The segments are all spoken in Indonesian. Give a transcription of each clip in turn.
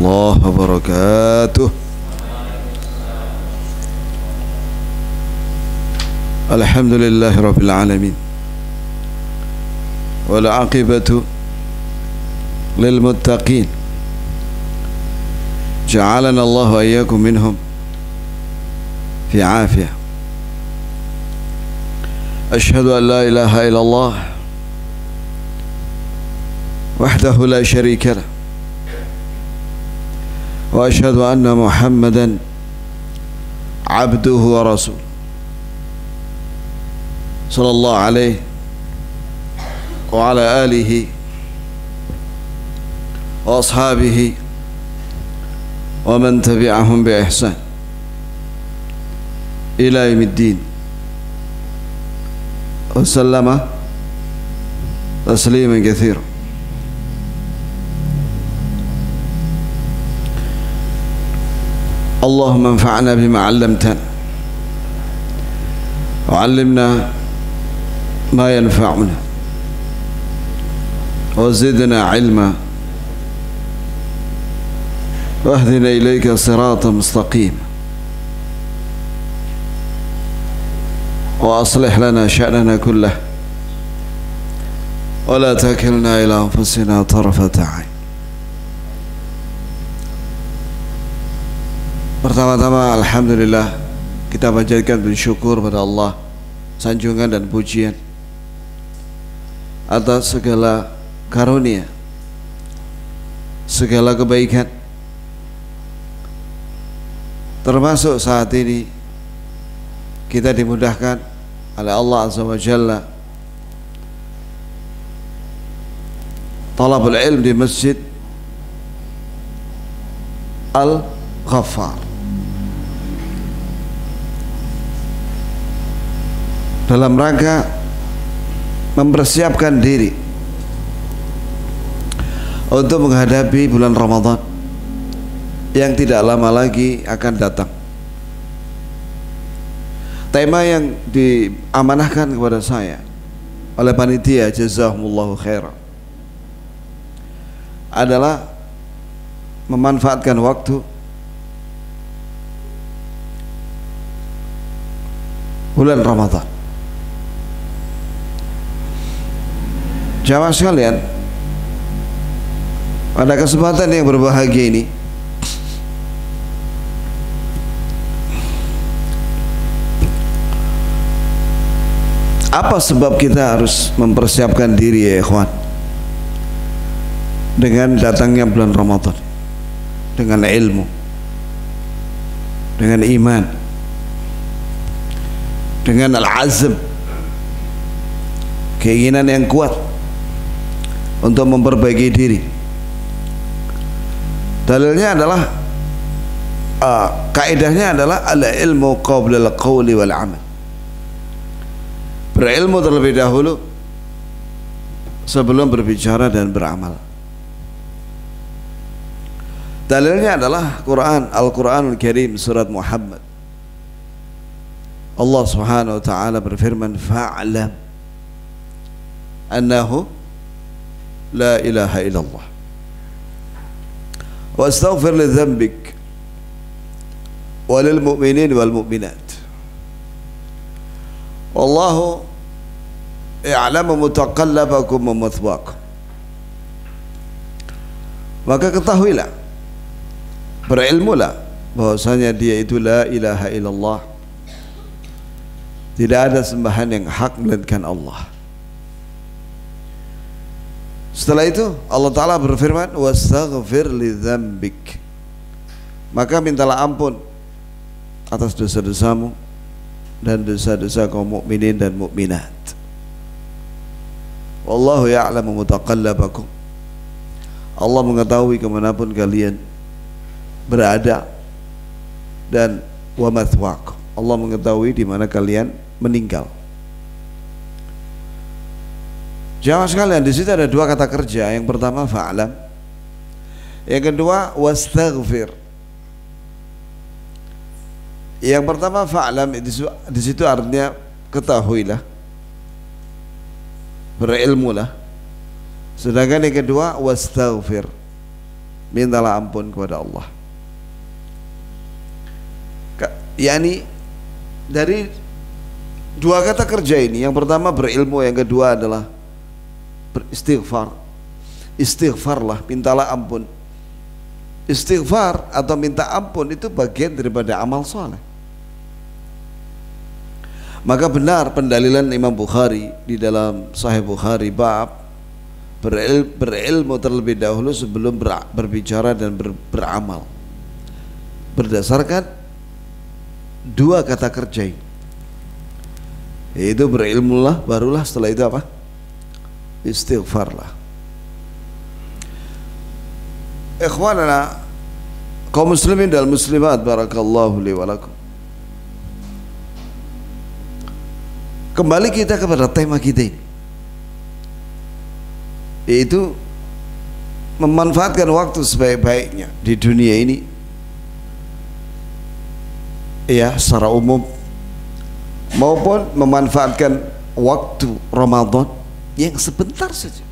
الله وبركاته. الحمد لله رب العالمين والعاقبة للمتقين جعلنا الله وإياكم منهم في عافية. أشهد أن لا إله إلا الله وحده لا شريك له وأشهد أن محمدا عبده ورسوله صلى الله عليه وعلى آله وأصحابه ومن تبعهم بإحسان إلى يوم الدين وسلم تسليما كثيرا. اللهم انفعنا بما علمتنا وعلمنا ما ينفعنا وزدنا علما واهدنا إليك صراطا مستقيما وأصلح لنا شأننا كله ولا تكلنا إلى أنفسنا طرفة عين. Pertama-tama alhamdulillah kita panjatkan bersyukur pada Allah, sanjungan dan pujian atas segala karunia, segala kebaikan, termasuk saat ini kita dimudahkan oleh Allah Azza wa Jalla talabul ilm di Masjid Al-Ghaffar dalam rangka mempersiapkan diri untuk menghadapi bulan Ramadan yang tidak lama lagi akan datang. Tema yang diamanahkan kepada saya oleh panitia jazakumullahu khairan adalah memanfaatkan waktu bulan Ramadan. Jamaah sekalian, pada kesempatan yang berbahagia ini apa sebab kita harus mempersiapkan diri ya ikhwan dengan datangnya bulan Ramadan, dengan ilmu, dengan iman, dengan al-azm, keinginan yang kuat untuk memperbaiki diri. Dalilnya adalah kaidahnya adalah al-ilmu qabla al-qawli wal amal. Berilmu terlebih dahulu sebelum berbicara dan beramal. Dalilnya adalah Quran, Al-Quranul Karim, surat Muhammad. Allah Subhanahu wa taala berfirman, fa'lam annahu la ilaha illallah wa astaghfir li dhanbik wa lil mu'minin wal mu'minat wallahu ya'lamu mutaqallabakum wa mathwaakum. Maka ketahuilah, berilmulah bahwasanya dia itu la ilaha illallah, tidak ada sembahan yang hak melainkan Allah. Setelah itu Allah Ta'ala berfirman, wastaghfir li dzambik, maka mintalah ampun atas dosa-dosamu dan dosa-dosa kaum mukminin dan mukminat. Wallahu ya'lamu mutaqallabakum, Allah mengetahui kemanapun kalian berada, dan wa mathwaakum, Allah mengetahui di mana kalian meninggal. Jamaah sekalian, di situ ada dua kata kerja. Yang pertama fa'lam, yang kedua wastaghfir. Yang pertama fa'lam di situ artinya ketahuilah, berilmulah. Sedangkan yang kedua wastaghfir, mintalah ampun kepada Allah. Yani dari dua kata kerja ini, yang pertama berilmu, yang kedua adalah beristighfar. Istighfarlah, mintalah ampun. Istighfar atau minta ampun itu bagian daripada amal soleh. Maka benar pendalilan Imam Bukhari di dalam Sahih Bukhari bab berilmu terlebih dahulu sebelum berbicara dan beramal, berdasarkan dua kata kerja ini, yaitu berilmulah, barulah setelah itu apa? Istighfarlah. Ikhwanana kaum muslimin dan muslimat, barakallahu li wa lakum. Kembali kita kepada tema kita ini, yaitu memanfaatkan waktu sebaik-baiknya di dunia ini, ya, secara umum, maupun memanfaatkan waktu Ramadan yang sebentar saja,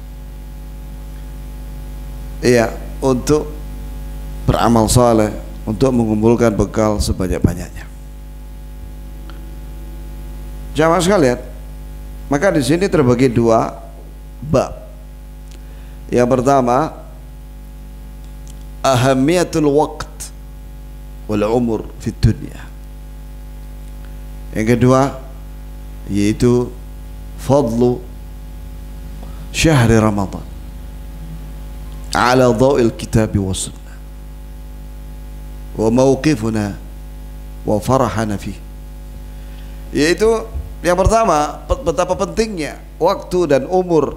ya, untuk beramal saleh, untuk mengumpulkan bekal sebanyak-banyaknya. Jamaah sekalian, maka di sini terbagi dua bab. Yang pertama, ahamiyatul waqt wal umur fi dunya. Yang kedua, yaitu fadlu syahri Ramadan ala dhawil kitab wa sunnah wa mawqifuna wa farahana fihi. Yaitu yang pertama, betapa pentingnya waktu dan umur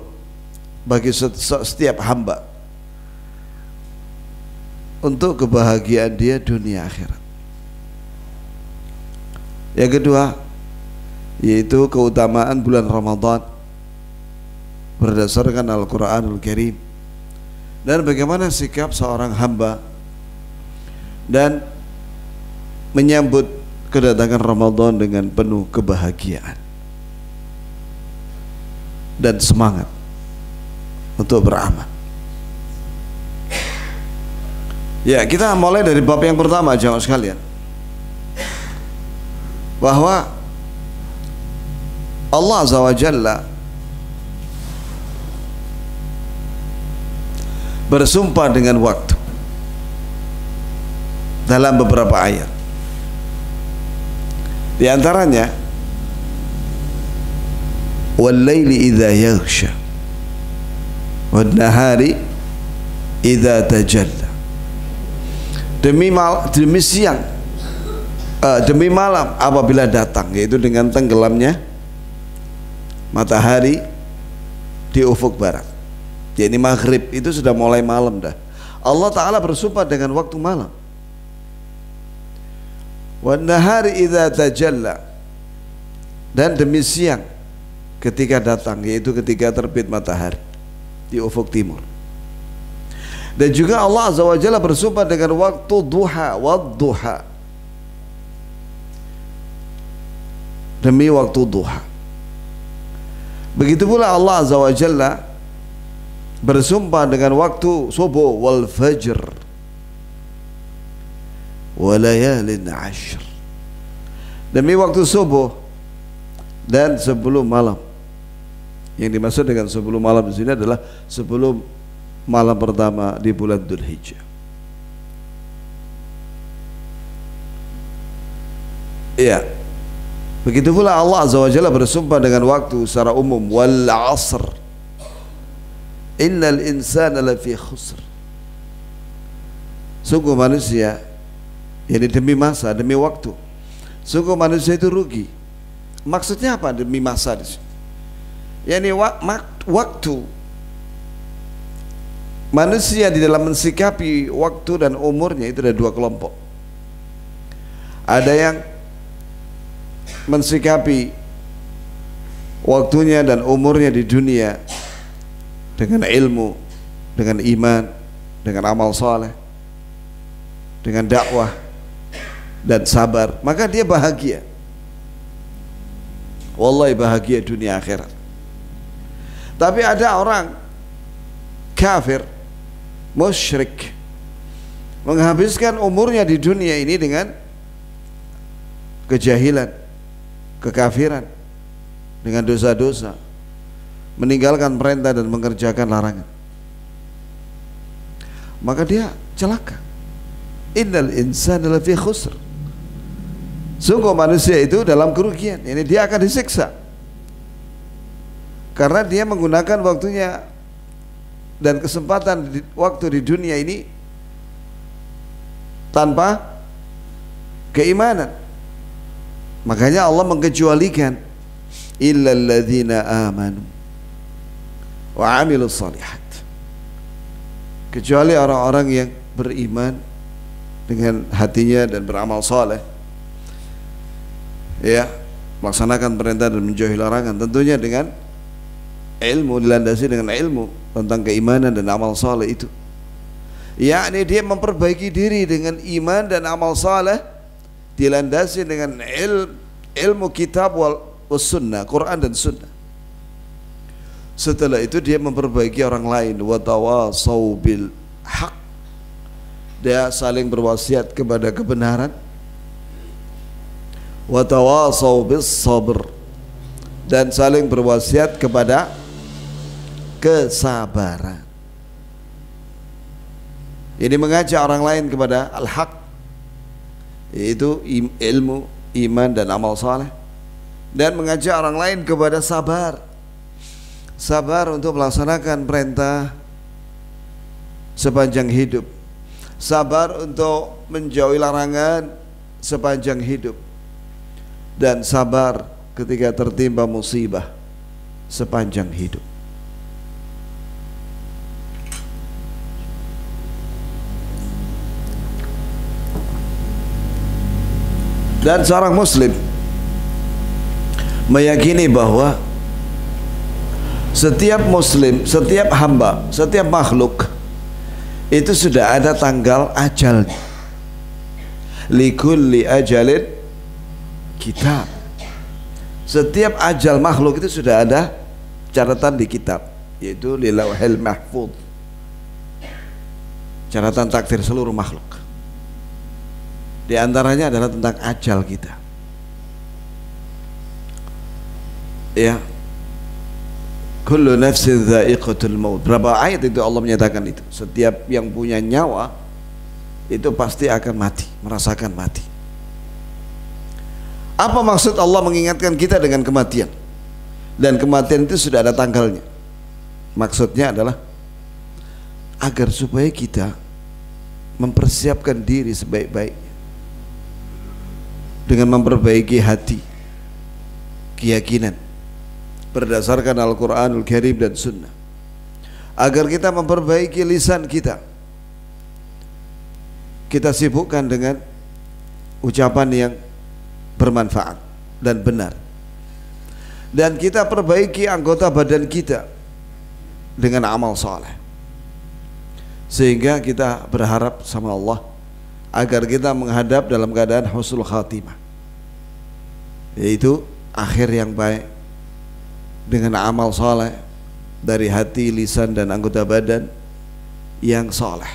bagi setiap hamba untuk kebahagiaan dia dunia akhirat. Yang kedua, yaitu keutamaan bulan Ramadan berdasarkan Al-Quranul Karim, dan bagaimana sikap seorang hamba dan menyambut kedatangan Ramadan dengan penuh kebahagiaan dan semangat untuk beramal. Ya, kita mulai dari bab yang pertama, jamaah sekalian, bahwa Allah Azza wa Jalla bersumpah dengan waktu dalam beberapa ayat. Di antaranya, wal-laili idza yaghsha wan-nahari idza tajalla. Demi siang, demi malam apabila datang, yaitu dengan tenggelamnya matahari di ufuk barat. Jadi maghrib itu sudah mulai malam dah. Allah Ta'ala bersumpah dengan waktu malam. Wan-nahari idza tajalla, dan demi siang ketika datang, yaitu ketika terbit matahari di ufuk timur. Dan juga Allah Azza wa Jalla bersumpah dengan waktu duha, wad-duha, demi waktu duha. Begitu pula Allah Azza wa Jalla bersumpah dengan waktu subuh, wal fajr wa layalin ashr, demi waktu subuh dan sebelum malam. Yang dimaksud dengan sebelum malam di sini adalah sebelum malam pertama di bulan Dzulhijjah. Iya. Begitu pula Allah Azza wa Jalla bersumpah dengan waktu secara umum, wal asr innal insana lafi khusr. Sungguh manusia, yani demi masa, demi waktu, sungguh manusia itu rugi. Maksudnya apa demi masa di sini? Yani waktu. Manusia di dalam mensikapi waktu dan umurnya itu ada dua kelompok. Ada yang mensikapi waktunya dan umurnya di dunia dengan ilmu, dengan iman, dengan amal soleh, dengan dakwah dan sabar, maka dia bahagia. Wallahi bahagia dunia akhirat. Tapi ada orang kafir, musyrik, menghabiskan umurnya di dunia ini dengan kejahilan, kekafiran, dengan dosa-dosa, meninggalkan perintah dan mengerjakan larangan, maka dia celaka. Innal insana lafi khusr. Sungguh manusia itu dalam kerugian. Ini dia akan disiksa karena dia menggunakan waktunya dan kesempatan waktu di dunia ini tanpa keimanan. Makanya Allah mengecualikan illal ladzina amanu wa amilus shalihat, kecuali orang-orang yang beriman dengan hatinya dan beramal saleh, ya, melaksanakan perintah dan menjauhi larangan, tentunya dengan ilmu, dilandasi dengan ilmu tentang keimanan dan amal saleh itu. Yakni dia memperbaiki diri dengan iman dan amal saleh, dilandasi dengan ilmu kitab wal sunnah, Quran dan sunnah. Setelah itu dia memperbaiki orang lain, wa tawasau bil haq, dia saling berwasiat kepada kebenaran, wa tawasau bis sabr, dan saling berwasiat kepada kesabaran. Ini mengajak orang lain kepada al-haq, yaitu ilmu, iman dan amal saleh, dan mengajak orang lain kepada sabar. Sabar untuk melaksanakan perintah sepanjang hidup, sabar untuk menjauhi larangan sepanjang hidup, dan sabar ketika tertimpa musibah sepanjang hidup. Dan seorang muslim meyakini bahwa setiap muslim, setiap hamba, setiap makhluk itu sudah ada tanggal ajalnya. Likulli ajalin kitab. Setiap ajal makhluk itu sudah ada catatan di kitab, yaitu li lauhil mahfuz, catatan takdir seluruh makhluk. Di antaranya adalah tentang ajal kita. Ya, kullu nafsin dha'iqatul maut. Berapa ayat itu Allah menyatakan itu? Setiap yang punya nyawa itu pasti akan mati, merasakan mati. Apa maksud Allah mengingatkan kita dengan kematian? Dan kematian itu sudah ada tanggalnya. Maksudnya adalah agar supaya kita mempersiapkan diri sebaik-baiknya dengan memperbaiki hati, keyakinan berdasarkan Al-Quranul Karim dan Sunnah, agar kita memperbaiki lisan kita, kita sibukkan dengan ucapan yang bermanfaat dan benar, dan kita perbaiki anggota badan kita dengan amal saleh, sehingga kita berharap sama Allah agar kita menghadap dalam keadaan husnul khatimah, yaitu akhir yang baik dengan amal saleh dari hati, lisan dan anggota badan yang saleh.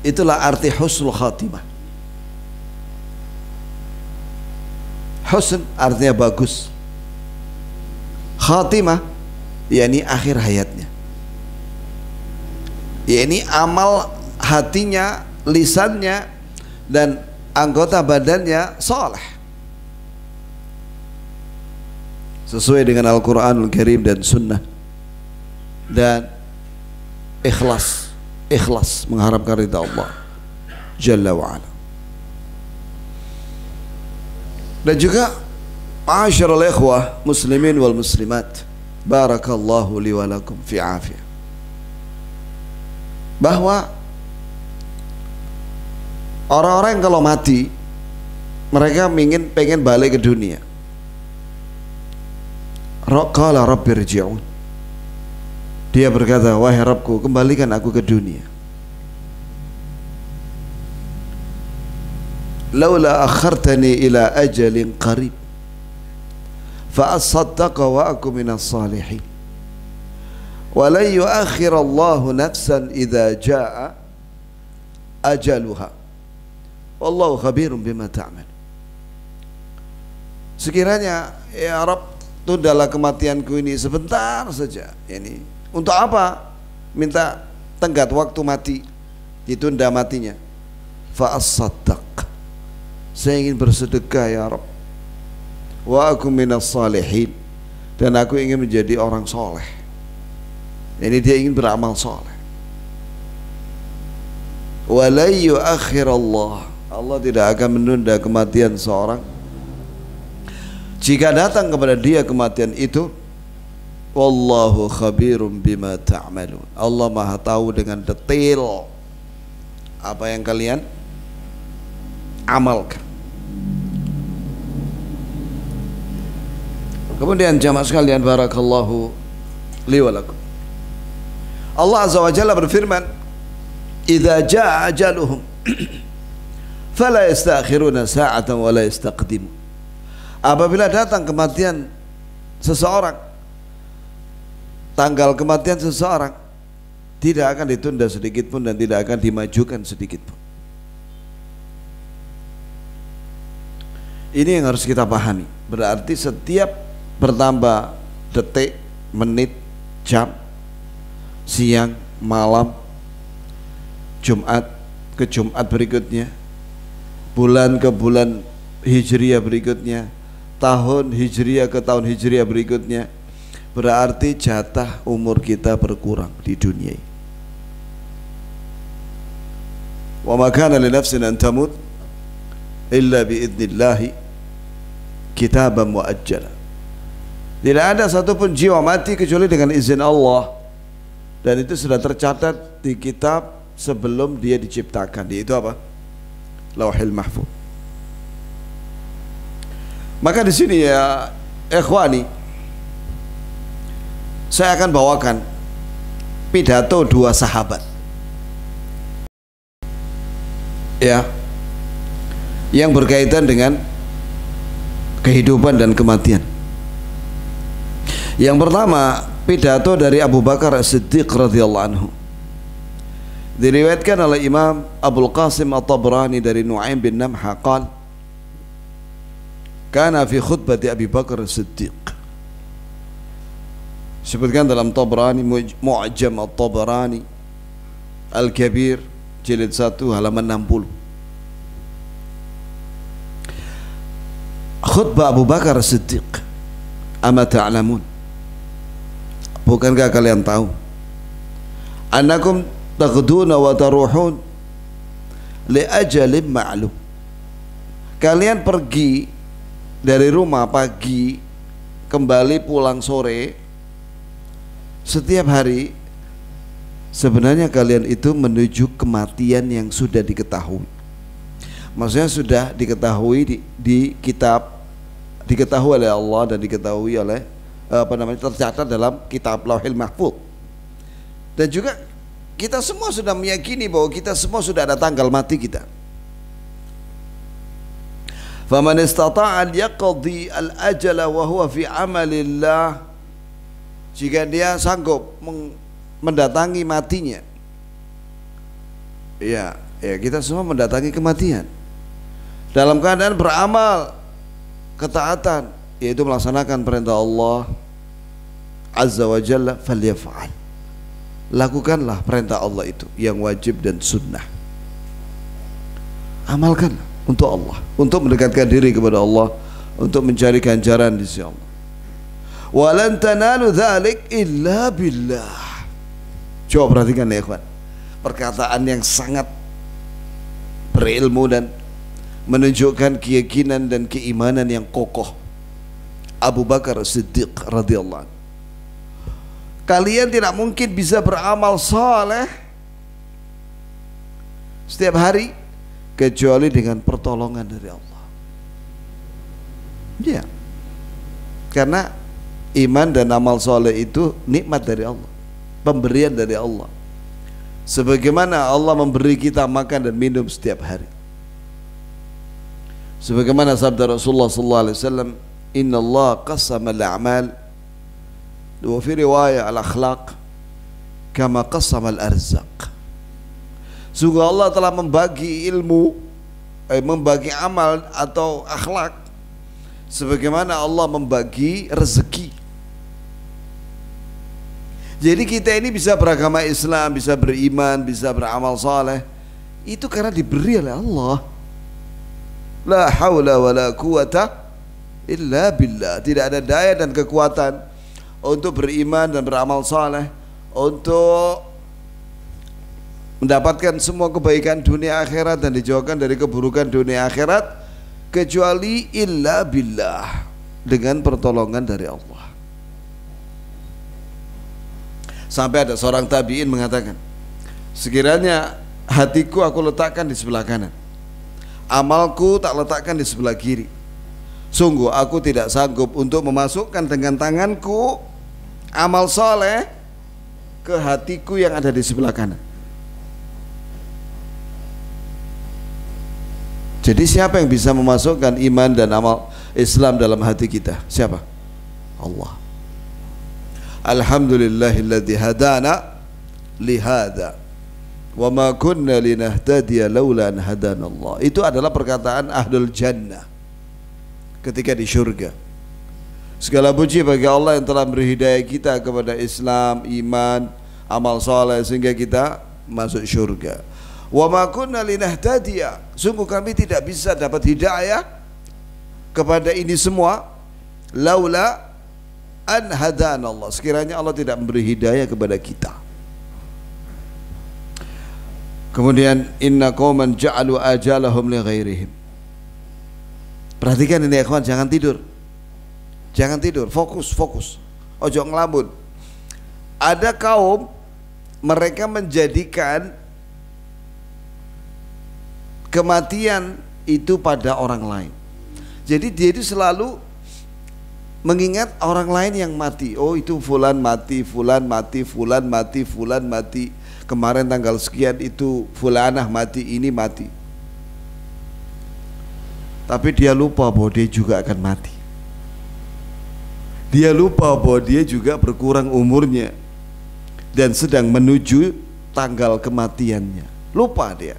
Itulah arti husnul khatimah. Husn artinya bagus, khatimah yakni akhir hayatnya, yakni amal hatinya, lisannya dan anggota badannya saleh sesuai dengan Al-Quranul Karim dan Sunnah, dan ikhlas mengharapkan ridha Allah Jalla wa'ala. Dan juga ma'asyiral ikhwah muslimin wal muslimat, barakallahu li wa lakum fi afiyah, bahwa orang-orang yang kalau mati mereka pengen balik ke dunia. Qala rabbi rji'un, dia berkata, wahai Rabbku, kembalikan aku ke dunia. Laula akhartani ila ajalin qarib fa asaddaqa wa aku minas salihin wa la yuakhir Allahu nafsan idza jaa ajaluha wallahu khabirum bima ta'mal. Sekiranya ya Rabb, tundalah kematianku ini sebentar saja. Ini untuk apa? Minta tenggat waktu mati, ditunda matinya. Fa as-saddaq, saya ingin bersedekah ya Rabb. Wa aku minas salihin, dan aku ingin menjadi orang soleh. Ini dia ingin beramal soleh. Wa la yu'akhirallah, Allah tidak akan menunda kematian seorang jika datang kepada dia kematian itu. Wallahu khabirum bima ta'malun, Allah maha tahu dengan detail apa yang kalian amalkan. Kemudian jamaah sekalian, barakallahu li wa lakum, Allah azza wa jalla berfirman, idza jaa ajaluhum fala yastakhiruna sa'atan wa la yastaqdimun. Apabila datang kematian seseorang, tanggal kematian seseorang, tidak akan ditunda sedikit pun dan tidak akan dimajukan sedikit pun. Ini yang harus kita pahami. Berarti setiap bertambah detik, menit, jam, siang, malam, Jumat ke Jumat berikutnya, bulan ke bulan Hijriah berikutnya, tahun Hijriah ke tahun Hijriah berikutnya, berarti jatah umur kita berkurang di dunia ini. Wa ma kana li nafsin an tamut illa bi idnillahi kitaban muajjala. Tidak ada satupun jiwa mati kecuali dengan izin Allah, dan itu sudah tercatat di kitab sebelum dia diciptakan, yaitu apa? Lauhil Mahfuz. Maka di sini ya ikhwani, saya akan bawakan pidato dua sahabat ya, yang berkaitan dengan kehidupan dan kematian. Yang pertama, pidato dari Abu Bakar As-Siddiq radhiyallahu anhu, diriwayatkan oleh Imam Abul Qasim At-Tabrani dari Nu'aim bin Namha qala kana fi khutbati Abi Bakar As-Siddiq. Sebutkan dalam Tabrani, Mu'jam At-Tabrani Al-Kabir jilid 1 halaman 60. Khutbah Abu Bakar As-Siddiq. Ama ta'lamun, bukankah kalian tahu, annakum taghduna wa taruhun li ajalin ma'lum, kalian pergi dari rumah pagi, kembali pulang sore setiap hari, sebenarnya kalian itu menuju kematian yang sudah diketahui. Maksudnya sudah diketahui di kitab, diketahui oleh Allah dan diketahui oleh tercatat dalam kitab Lauhil Mahfuz. Dan juga kita semua sudah meyakini bahwa kita semua sudah ada tanggal mati kita. Faman istata'a an yaqdi al-ajala wa huwa fi amalillah, jika dia sanggup mendatangi matinya, ya kita semua mendatangi kematian dalam keadaan beramal ketaatan, yaitu melaksanakan perintah Allah Azza wa Jalla, falyaf'al, lakukanlah perintah Allah itu yang wajib dan sunnah, amalkanlah untuk Allah, untuk mendekatkan diri kepada Allah, untuk mencari ganjaran di sisi Allah. Walan tanalu dzalik illa billah. Coba perhatikan ya ikhwan, perkataan yang sangat berilmu dan menunjukkan keyakinan dan keimanan yang kokoh Abu Bakar Siddiq radhiyallahu anhu. Kalian tidak mungkin bisa beramal saleh setiap hari kecuali dengan pertolongan dari Allah. Ya, karena iman dan amal soleh itu nikmat dari Allah, pemberian dari Allah. Sebagaimana Allah memberi kita makan dan minum setiap hari. Sebagaimana sabda Rasulullah sallallahu alaihi wasallam, "Inna Allah qassama al-a'mal wa fi riwayah al-akhlaq kama qassama al-arzaq." Sungguh Allah telah membagi ilmu, membagi amal atau akhlak sebagaimana Allah membagi rezeki. Jadi kita ini bisa beragama Islam, bisa beriman, bisa beramal saleh, itu karena diberi oleh Allah. La haula wala quwata illa billah. Tidak ada daya dan kekuatan untuk beriman dan beramal saleh, untuk mendapatkan semua kebaikan dunia akhirat dan dijauhkan dari keburukan dunia akhirat, kecuali illa billah, dengan pertolongan dari Allah. Sampai ada seorang tabi'in mengatakan, sekiranya hatiku aku letakkan di sebelah kanan, amalku tak letakkan di sebelah kiri, sungguh aku tidak sanggup untuk memasukkan dengan tanganku amal soleh ke hatiku yang ada di sebelah kanan. Jadi siapa yang bisa memasukkan iman dan amal Islam dalam hati kita? Siapa? Allah. Alhamdulillahilladzi hadana lihada wa ma kunna linahtadiya laula an hadana Allah. Itu adalah perkataan ahlul jannah ketika di syurga. Segala puji bagi Allah yang telah beri hidayah kita kepada Islam, iman, amal saleh sehingga kita masuk syurga. Wa ma kunna linahtadiya, sungguh kami tidak bisa dapat hidayah kepada ini semua laula an hadana Allah, sekiranya Allah tidak memberi hidayah kepada kita. Kemudian inna qauman ja'alu ajalahum li ghairihim. Perhatikan ini ya kawan, jangan tidur. Jangan tidur, fokus. Ojo ngelamun. Ada kaum mereka menjadikan kematian itu pada orang lain. Jadi dia itu selalu mengingat orang lain yang mati. Oh itu fulan mati, fulan mati, fulan mati, fulan mati. Kemarin tanggal sekian itu fulanah mati, ini mati. Tapi dia lupa bahwa dia juga akan mati. Dia lupa bahwa dia juga berkurang umurnya dan sedang menuju tanggal kematiannya. Lupa dia.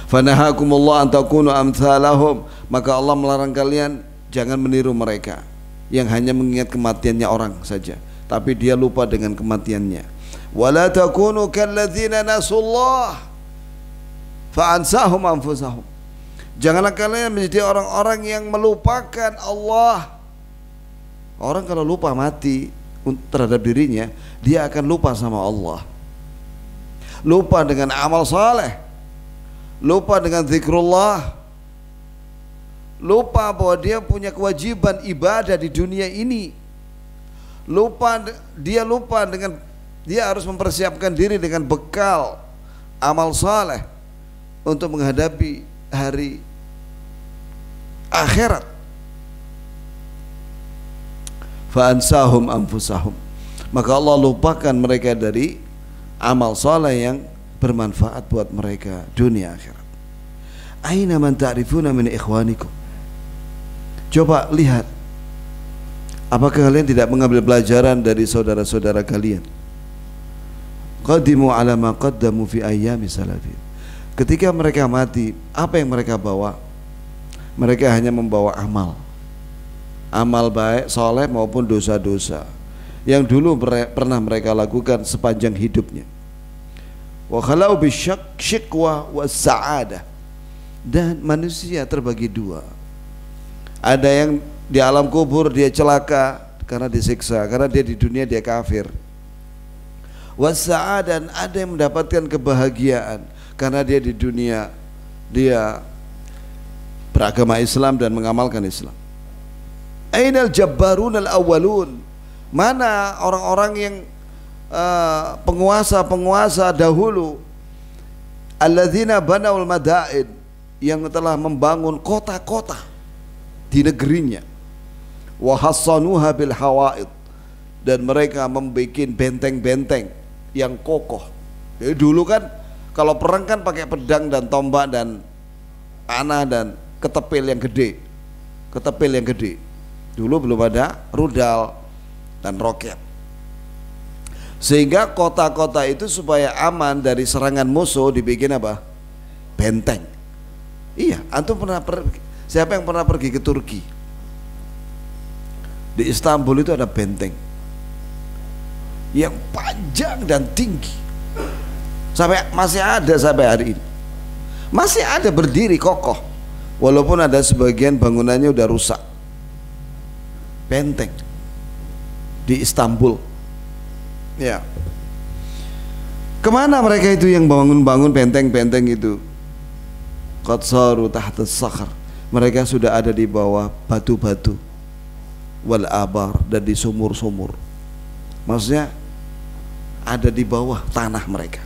Fanahakumullah an takunu amsalahum, maka Allah melarang kalian jangan meniru mereka yang hanya mengingat kematiannya orang saja, tapi dia lupa dengan kematiannya. Wala takunu kalladzina nasullah fa'ansahum anfusahum. Janganlah kalian menjadi orang-orang yang melupakan Allah. Orang kalau lupa mati terhadap dirinya, dia akan lupa sama Allah. Lupa dengan amal saleh, lupa dengan zikrullah, lupa bahwa dia punya kewajiban ibadah di dunia ini, lupa dengan dia harus mempersiapkan diri dengan bekal amal saleh untuk menghadapi hari akhirat. Fa'ansahum anfusahum, maka Allah lupakan mereka dari amal saleh yang bermanfaat buat mereka dunia akhirat. Aina man ta'rifuna min ikhwanikum. Coba lihat, apakah kalian tidak mengambil pelajaran dari saudara-saudara kalian? Qadimu ala ma qaddamu fi ayyami salafin. Ketika mereka mati, apa yang mereka bawa? Mereka hanya membawa amal baik, soleh maupun dosa-dosa yang dulu pernah mereka lakukan sepanjang hidupnya. Wa khalau bisyaqwa wa sa'adah. Dan manusia terbagi dua. Ada yang di alam kubur dia celaka karena disiksa, karena dia di dunia dia kafir. Wa sa'adah, dan ada yang mendapatkan kebahagiaan karena dia di dunia dia beragama Islam dan mengamalkan Islam. Ainal jabbarun al-awwalun, mana orang-orang yang penguasa-penguasa dahulu, alladzina banaul madain, yang telah membangun kota-kota di negerinya, wa hassanuha bil hawaid, dan mereka membuat benteng-benteng yang kokoh. Jadi dulu kan kalau perang kan pakai pedang dan tombak dan panah dan ketepil yang gede. Dulu belum ada rudal dan roket. Sehingga kota-kota itu supaya aman dari serangan musuh dibikin apa? Benteng. Iya, antum siapa yang pernah pergi ke Turki? Di Istanbul itu ada benteng yang panjang dan tinggi. Masih ada sampai hari ini. Masih ada berdiri kokoh. Walaupun ada sebagian bangunannya udah rusak. Benteng di Istanbul. Ya. Kemana mereka itu yang bangun-bangun benteng-benteng itu? Qad saru tahta sakhar. Mereka sudah ada di bawah batu-batu, wal abar, dan di sumur-sumur. Maksudnya ada di bawah tanah mereka.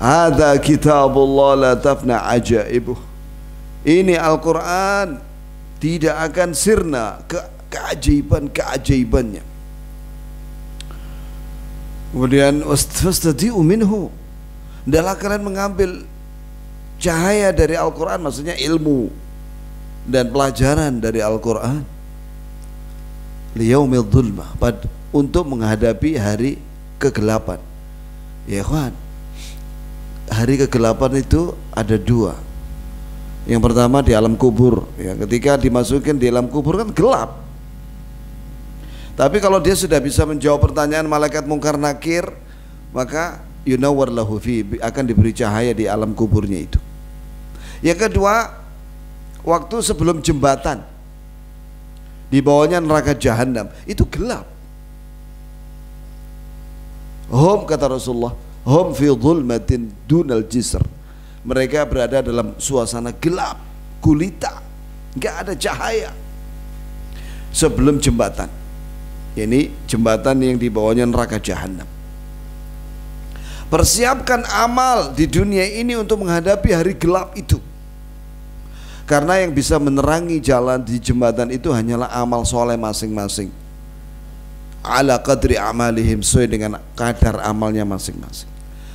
Ada kitabullah la tafna ajaibuh. Ini Al-Quran tidak akan sirna keajaiban-keajaibannya. Kemudian wastadi'u minhu, hendaklah kalian mengambil cahaya dari Al-Quran, maksudnya ilmu dan pelajaran dari Al-Quran, liyaumil dhulmah, untuk menghadapi hari kegelapan. Ya kawan, hari kegelapan itu ada dua. Yang pertama di alam kubur, ya, ketika dimasukin di alam kubur kan gelap. Tapi kalau dia sudah bisa menjawab pertanyaan malaikat mungkar nakir, maka yunawwar lahu fi, akan diberi cahaya di alam kuburnya itu. Yang kedua, waktu sebelum jembatan, di bawahnya neraka jahanam, itu gelap. Hum, kata Rasulullah, hum fi dhulmatin dunal jisr. Mereka berada dalam suasana gelap, gulita, nggak ada cahaya sebelum jembatan. Ini jembatan yang di bawahnya neraka jahanam. Persiapkan amal di dunia ini untuk menghadapi hari gelap itu. Karena yang bisa menerangi jalan di jembatan itu hanyalah amal soleh masing-masing. Ala qadri amalihim, sesuai dengan kadar amalnya masing-masing.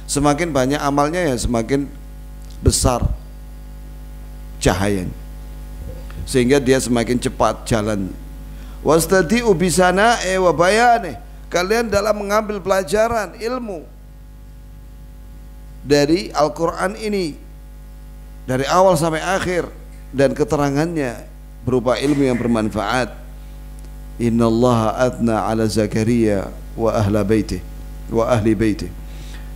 Semakin banyak amalnya ya semakin besar cahayanya, sehingga dia semakin cepat jalannya. Wastadi'u bisana'i wa bayani, kalian dalam mengambil pelajaran ilmu dari Al-Quran ini dari awal sampai akhir, dan keterangannya berupa ilmu yang bermanfaat. Innallaha adna ala Zakaria wa ahli baitih.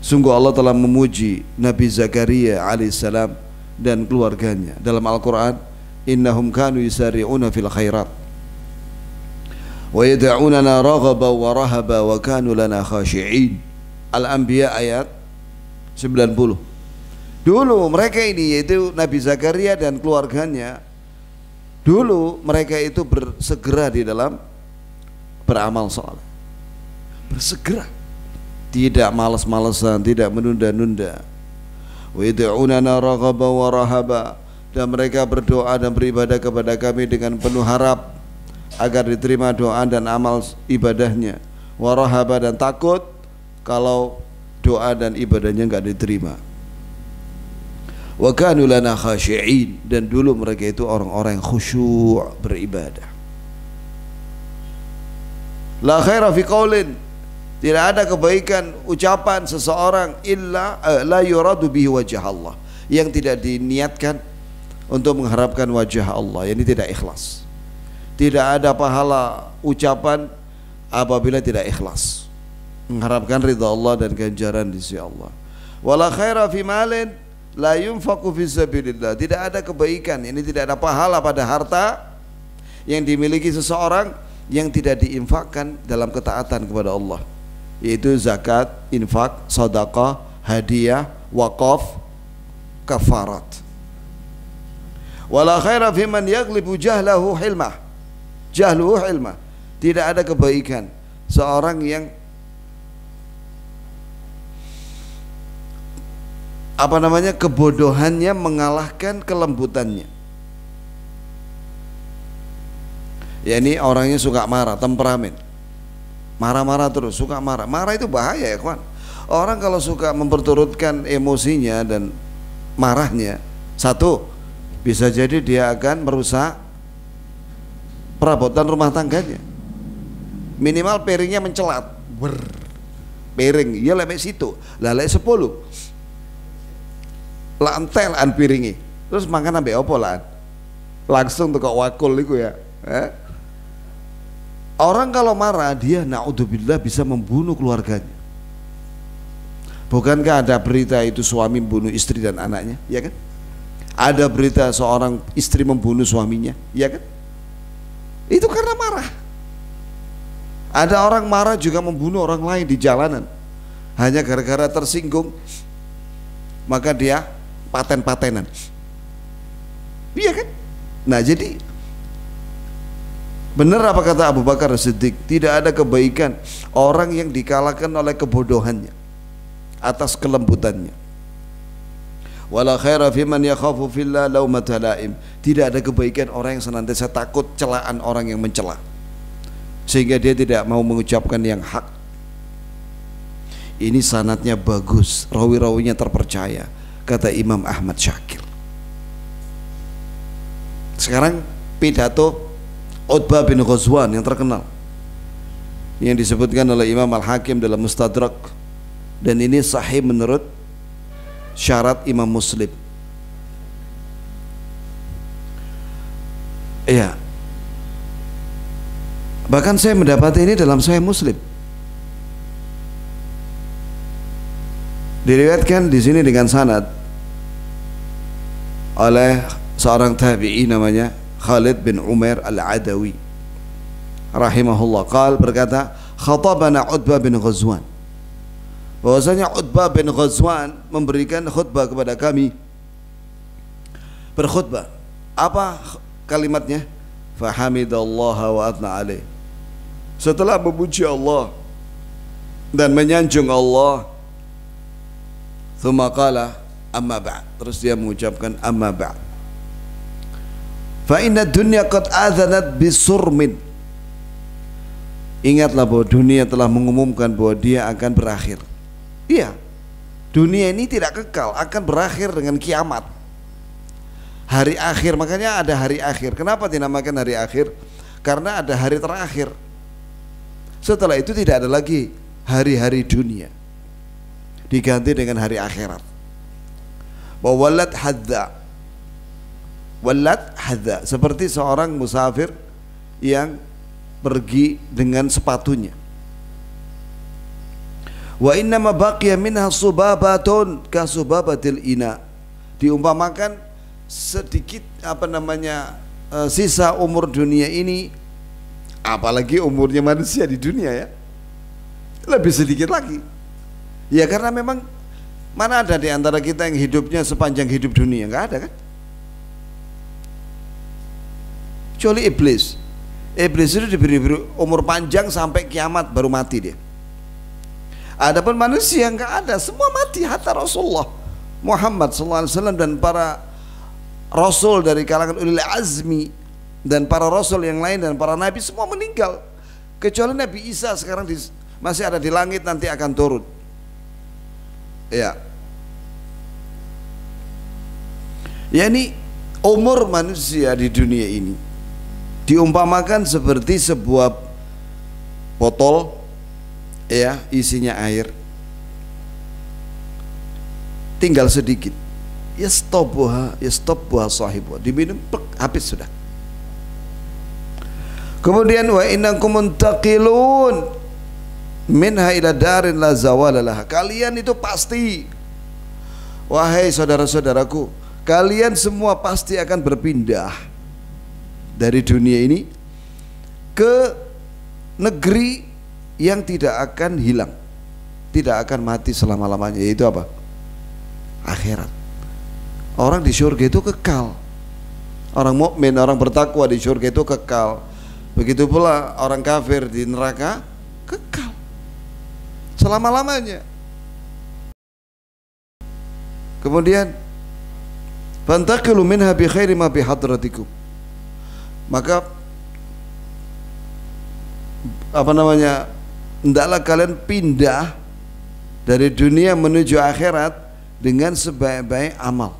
Sungguh Allah telah memuji Nabi Zakaria alaihissalam dan keluarganya dalam Al-Quran. Innahum kanu yusari'una fil khairat wa yad'unana raghaba wa rahaba wa kanu lana khashi'in. Al-Anbiya ayat 90. Dulu mereka ini, yaitu Nabi Zakaria dan keluarganya, dulu mereka itu bersegera di dalam beramal saleh. Bersegera, tidak malas-malasan, tidak menunda-nunda. Wa yad'unana raghaba wa rahaba, dan mereka berdoa dan beribadah kepada kami dengan penuh harap agar diterima doa dan amal ibadahnya. Wa rahaba, dan takut kalau doa dan ibadahnya enggak diterima. Wa kanu lana khashi'in, dan dulu mereka itu orang-orang yang khusyuk beribadah. La khaira fi qaulin, tidak ada kebaikan ucapan seseorang illa la yuradu bihi wajah Allah, yang tidak diniatkan untuk mengharapkan wajah Allah, ini tidak ikhlas. Tidak ada pahala ucapan apabila tidak ikhlas, mengharapkan ridha Allah dan ganjaran di sisi Allah. Wala khaira fi malin la yunfaqu fi sabilillah, tidak ada kebaikan, ini tidak ada pahala pada harta yang dimiliki seseorang yang tidak diinfakkan dalam ketaatan kepada Allah, yaitu zakat, infak, sedekah, hadiah, wakaf, kafarat. Wala khaira fi man yaghlibu jahluhu hilmah, tidak ada kebaikan seorang yang kebodohannya mengalahkan kelembutannya. Ya, ini orangnya suka marah, temperamen, marah-marah terus, suka marah. Marah itu bahaya ya kawan. Orang kalau suka memperturutkan emosinya dan marahnya, satu, bisa jadi dia akan merusak perabotan rumah tangganya. Minimal piringnya mencelat, piring ya lek situ lah lek 10 lah entelan piringi terus makan ambek apa lah langsung teko wakul iku ya orang kalau marah dia naudzubillah bisa membunuh keluarganya. Bukankah ada berita itu suami membunuh istri dan anaknya, ya kan? Ada berita seorang istri membunuh suaminya, ya kan? Itu karena marah. Ada orang marah juga membunuh orang lain di jalanan hanya gara-gara tersinggung, maka dia paten-patenan, iya kan? Nah jadi benar apa kata Abu Bakar Siddiq, tidak ada kebaikan orang yang dikalahkan oleh kebodohannya atas kelembutannya. Wala khaira fi man yakhafu fillah laumata laim. Tidak ada kebaikan orang yang senantiasa takut celaan orang yang mencela, sehingga dia tidak mau mengucapkan yang hak. Ini sanadnya bagus, rawi-rawinya terpercaya, kata Imam Ahmad Syakir. Sekarang pidato Utbah bin Ghazwan yang terkenal, yang disebutkan oleh Imam Al-Hakim dalam Mustadrak, dan ini sahih menurut syarat Imam Muslim. Iya. Bahkan saya mendapati ini dalam Sahih Muslim. Diriwayatkan di sini dengan sanad oleh seorang tabi'i namanya Khalid bin Umair Al-Adawi rahimahullah, berkata khatabana Utbah bin Ghazwan, bahwasanya Utbah bin Ghazwan memberikan khutbah kepada kami, berkhutbah. Apa kalimatnya? Fahamidallaha wa atna alaih. Setelah memuji Allah dan menyanjung Allah, thumma qala amma ba'd, terus dia mengucapkan amma ba'd, fa inna dunya qad adhanat bisurmin. Ingatlah bahwa dunia telah mengumumkan bahwa dia akan berakhir. Iya, dunia ini tidak kekal, akan berakhir dengan kiamat, hari akhir. Makanya ada hari akhir. Kenapa dinamakan hari akhir? Karena ada hari terakhir. Setelah itu tidak ada lagi hari-hari dunia, diganti dengan hari akhirat. Walad hadza, walad hadza, seperti seorang musafir yang pergi dengan sepatunya. Wa inna ma baqiya minha subabatun ka subabatil ina. Diumpamakan sedikit sisa umur dunia ini, apalagi umurnya manusia di dunia ya, lebih sedikit lagi. Ya karena memang mana ada di antara kita yang hidupnya sepanjang hidup dunia? Enggak ada kan? Kecuali iblis. Iblis itu diberi umur panjang sampai kiamat baru mati dia. Adapun manusia enggak ada, semua mati. Hatta Rasulullah Muhammad SAW dan para rasul dari kalangan ulil azmi dan para rasul yang lain dan para nabi semua meninggal, kecuali Nabi Isa sekarang masih ada di langit, nanti akan turun. Ya, yakni umur manusia di dunia ini diumpamakan seperti sebuah botol, ya, isinya air, tinggal sedikit, ya stop buah sahibu, diminum habis sudah. Kemudian wa innakum muntaqilun minha ila darin la zawalalah. Kalian itu pasti, wahai saudara-saudaraku, kalian semua pasti akan berpindah dari dunia ini ke negeri yang tidak akan hilang, tidak akan mati selama-lamanya, yaitu apa? Akhirat. Orang di surga itu kekal. Orang mukmin, orang bertakwa di surga itu kekal. Begitu pula orang kafir di neraka kekal selama-lamanya. Kemudian fantaqilu minha bi khairi ma bi hadratikum. Maka hendaklah kalian pindah dari dunia menuju akhirat dengan sebaik-baik amal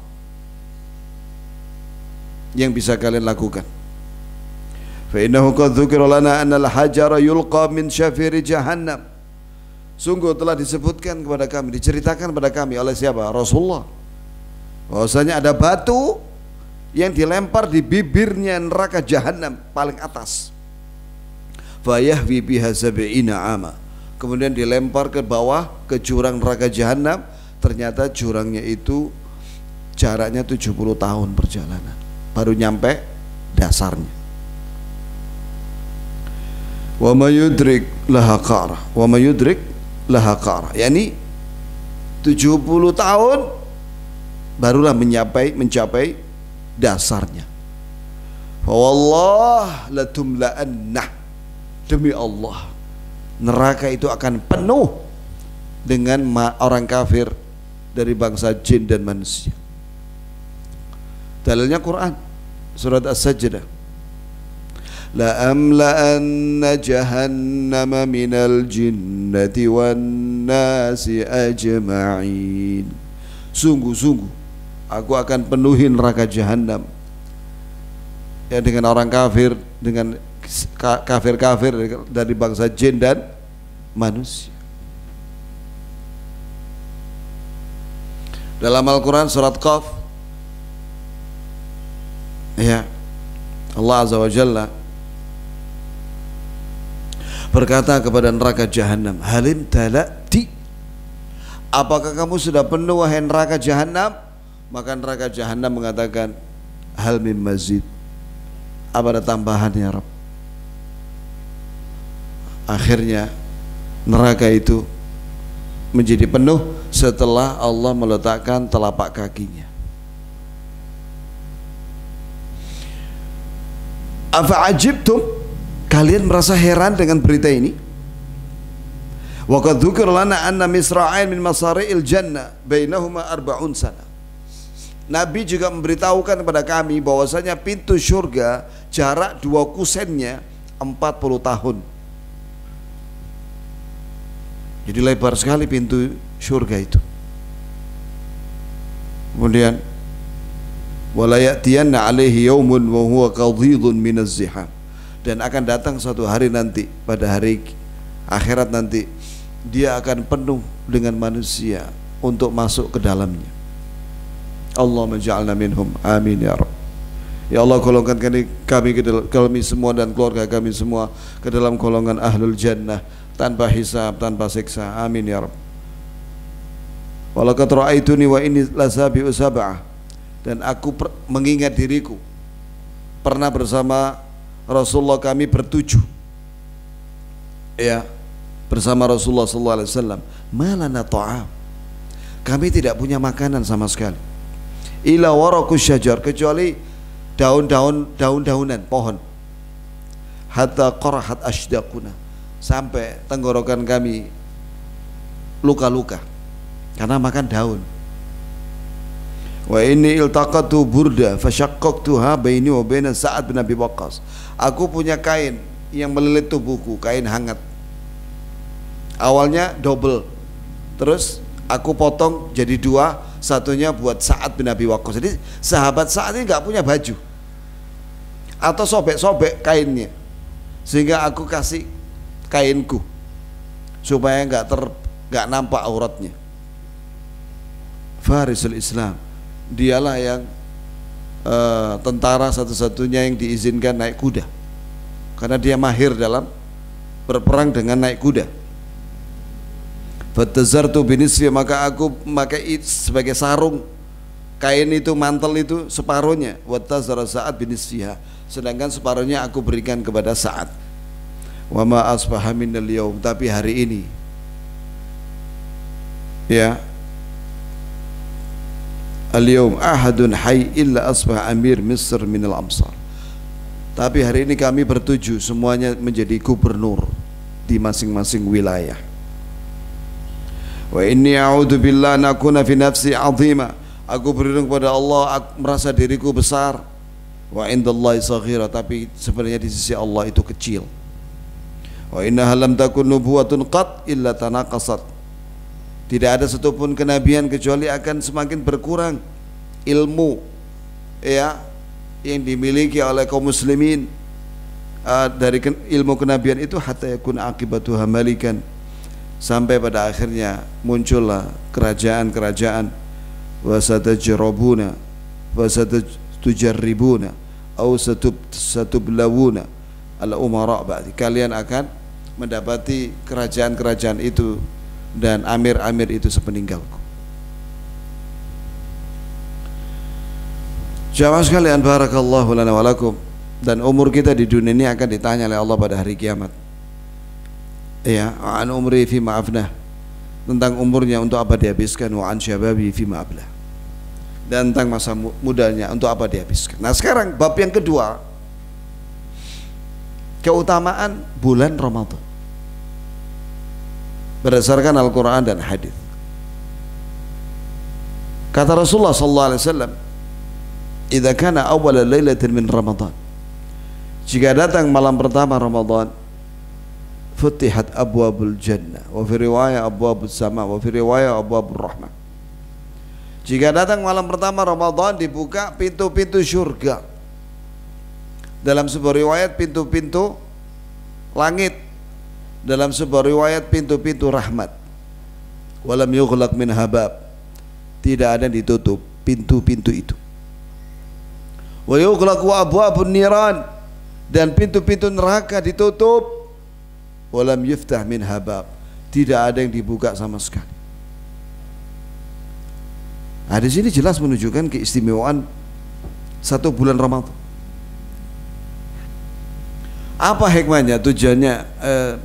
yang bisa kalian lakukan. Fa innahu qad dzukira lana anna al-hajara yulqa min syafiri jahannam. Sungguh telah disebutkan kepada kami, diceritakan kepada kami oleh siapa? Rasulullah, bahwasanya ada batu yang dilempar di bibirnya neraka jahanam paling atas. Fayahwi biha sab'ina ama. Kemudian dilempar ke bawah ke jurang neraka jahanam. Ternyata jurangnya itu jaraknya 70 tahun perjalanan baru nyampe dasarnya. Wa may yudrik laha qara, wa may yudrik laha qara, yakni 70 tahun barulah mencapai dasarnya. Fa wallah latumla'anna, demi Allah neraka itu akan penuh dengan orang kafir dari bangsa jin dan manusia. Dalilnya Quran, surat As-Sajdah. La amla'anna jahannama minal jinnati wan nasi ajma'in. Sungguh-sungguh aku akan penuhi neraka jahanam ya dengan orang kafir, dengan kafir-kafir dari bangsa jin dan manusia. Dalam Al-Quran surat Qaf, ya, Allah Azza wa Jalla berkata kepada neraka jahanam, halim talati, apakah kamu sudah penuh wahai neraka jahanam? Maka neraka jahanam mengatakan, hal min mazid, apa ada tambahan ya Rabb? Akhirnya neraka itu menjadi penuh setelah Allah meletakkan telapak kakinya. Afa ajibtum, kalian merasa heran dengan berita ini? Wa qad dzukira lana anna misra'ain min masari'il jannah bainahuma 40 sana. Nabi juga memberitahukan kepada kami bahwasanya pintu surga jarak 2 kusennya 40 tahun. Jadi lebar sekali pintu surga itu. Kemudian wala ya'tiyanna 'alaihi yaumun wa huwa qadhidun minaz ziham, dan akan datang suatu hari nanti, pada hari akhirat nanti, dia akan penuh dengan manusia untuk masuk ke dalamnya. Allahumma ja'alna minhum, amin ya Rabb. Ya Allah, golongkan kami semua dan keluarga kami semua ke dalam golongan ahlul jannah tanpa hisab, tanpa siksa, amin ya Rabb. Walaqad ra'aituni wa inni lasabi'u sab'ah, dan aku mengingat diriku pernah bersama Rasulullah kami bertujuh, ya, bersama Rasulullah sallallahu alaihi wasallam. Malana ta'am, kami tidak punya makanan sama sekali. Ila warakus syajar, kecuali daun-daunan pohon. Hatta qarahat ashdaquna, sampai tenggorokan kami luka-luka karena makan daun. Wa inni iltaqatu burda fashaqqaqtuha baini wa baina Sa'ad bin Abi Waqqas. Aku punya kain yang melilit tubuhku, kain hangat. Awalnya double, terus aku potong jadi 2, satunya buat Sa'ad bin Abi Waqqas. Jadi sahabat Sa'ad ini nggak punya baju, atau sobek-sobek kainnya, sehingga aku kasih kainku supaya nggak nampak auratnya. Farisul Islam, dialah yang tentara satu-satunya yang diizinkan naik kuda, karena dia mahir dalam berperang dengan naik kuda. Fatazartu binisfi, maka aku memakai sebagai sarung kain itu, mantel itu separuhnya. Watazara Sa'ad binisfiha, sedangkan separuhnya aku berikan kepada Sa'ad. Wa ma asbaha minal yaum, tapi hari ini, ya, al-yawm ahadun hayy illa asbah amir Misr minal amsar, tapi hari ini kami bertujuh semuanya menjadi gubernur di masing-masing wilayah. Wa inni a'udzu billahi an akuna fi nafsi 'azima, aku berlindung kepada Allah, aku merasa diriku besar. Wa indallahi saghira, tapi sebenarnya di sisi Allah itu kecil. Wa innaha lam takun nubuwatun qat illa tanaqasat, tidak ada satupun kenabian kecuali akan semakin berkurang ilmu, ya, yang dimiliki oleh kaum muslimin dari ilmu kenabian itu, hatta yakun akibatuha malikan, sampai pada akhirnya muncullah kerajaan-kerajaan, wasatajrabuna wasatujarribuna au satublawuna al umara ba'di, kalian akan mendapati kerajaan-kerajaan itu dan amir-amir itu sepeninggalku. Jamaah sekalian, barakallahu lana wa lakum. Dan umur kita di dunia ini akan ditanya oleh Allah pada hari kiamat. Ya, an umri fi ma'afnah, tentang umurnya untuk apa dihabiskan, wa an syababi fi ma'ablah, dan tentang masa mudanya untuk apa dihabiskan. Nah, sekarang bab yang kedua, keutamaan bulan Ramadan berdasarkan Al-Quran dan hadis. Kata Rasulullah sallallahu alaihi wasallam, "Idza kana awwal lailatin min Ramadan," jika datang malam pertama Ramadan, futihat abwabul jannah, wa fi riwayah abwabus sama, wa fi riwayah abwabur rahmah. Jika datang malam pertama Ramadan, dibuka pintu-pintu syurga. Dalam sebuah riwayat pintu-pintu langit, dalam sebuah riwayat pintu-pintu rahmat. Walam yughlaq min habab, tidak ada yang ditutup pintu-pintu itu. Wa yughlaqu abwabun niran, dan pintu-pintu neraka ditutup. Walam yuftah min habab, tidak ada yang dibuka sama sekali. Nah, di sini jelas menunjukkan keistimewaan satu bulan Ramadan. Apa hikmahnya, tujuannya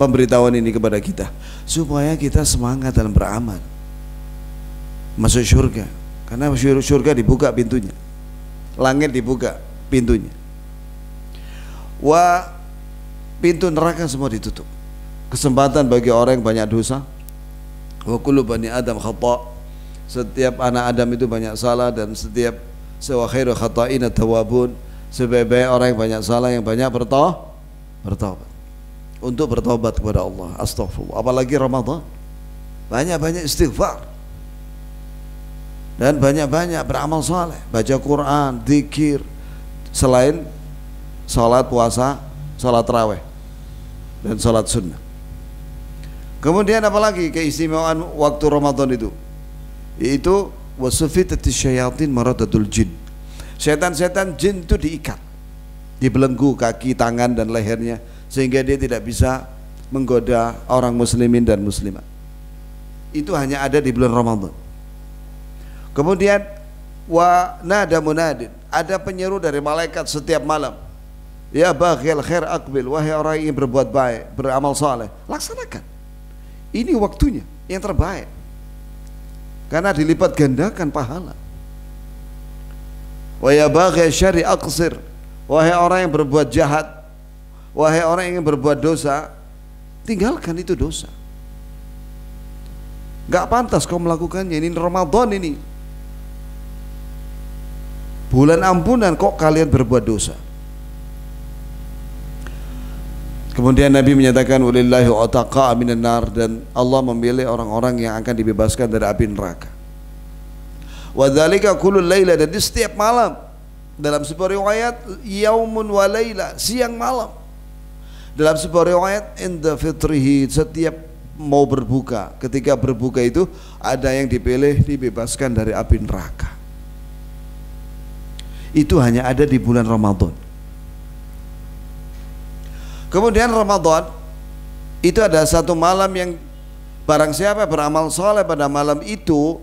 pemberitahuan ini kepada kita? Supaya kita semangat dalam beramal, masuk surga. Karena surga dibuka pintunya, langit dibuka pintunya, pintu neraka semua ditutup. Kesempatan bagi orang yang banyak dosa. Wa kullu bani adam khata', setiap anak Adam itu banyak salah, dan setiap wa khairu khata'ina tawabun, sebaik-baik orang yang banyak salah yang banyak bertobat. Untuk bertobat kepada Allah, astaghfirullah. Apalagi Ramadan, banyak-banyak istighfar dan banyak-banyak beramal saleh, baca Quran, zikir, selain salat puasa, salat tarawih dan salat sunnah. Kemudian apalagi keistimewaan waktu Ramadan itu? Yaitu wasufitatis syayatin maradatul jin. Setan-setan jin itu diikat, dibelenggu kaki, tangan dan lehernya, sehingga dia tidak bisa menggoda orang muslimin dan muslimat. Itu hanya ada di bulan Ramadan. Kemudian wa nada munadin, ada penyeru dari malaikat setiap malam. Ya baghil khair aqbil, wahai orang yang berbuat baik, beramal saleh, laksanakan. Ini waktunya yang terbaik, karena dilipat gandakan pahala. Wa ya baghi syarri aqsir, wahai orang yang berbuat jahat, wahai orang yang ingin berbuat dosa, tinggalkan itu dosa. Gak pantas kau melakukannya. Ini Ramadan, ini bulan ampunan, kok kalian berbuat dosa. Kemudian Nabi menyatakan walillahi ataqa minan nar, dan Allah memilih orang-orang yang akan dibebaskan dari api neraka. Wa dzalika kullu laila, dan di setiap malam. Dalam sebuah riwayat yaumun wa laila, siang malam. Dalam sebuah riwayat inda fitrihi, setiap mau berbuka, ketika berbuka itu ada yang dipilih dibebaskan dari api neraka. Itu hanya ada di bulan Ramadan. Kemudian Ramadan itu ada satu malam yang barang siapa beramal soleh pada malam itu,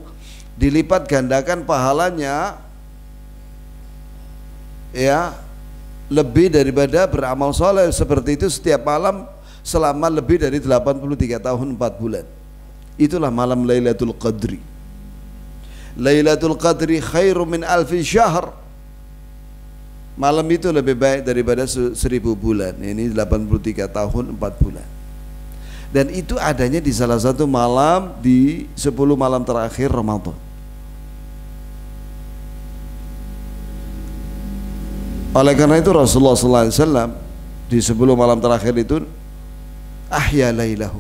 dilipat gandakan pahalanya, ya, lebih daripada beramal soleh seperti itu setiap malam selama lebih dari 83 tahun 4 bulan. Itulah malam Lailatul Qadri. Lailatul Qadri khairu min alfi syahr. Malam itu lebih baik daripada 1000 bulan. Ini 83 tahun 4 bulan. Dan itu adanya di salah satu malam di 10 malam terakhir Ramadan. Oleh karena itu Rasulullah SAW di 10 malam terakhir itu ahya lailahu,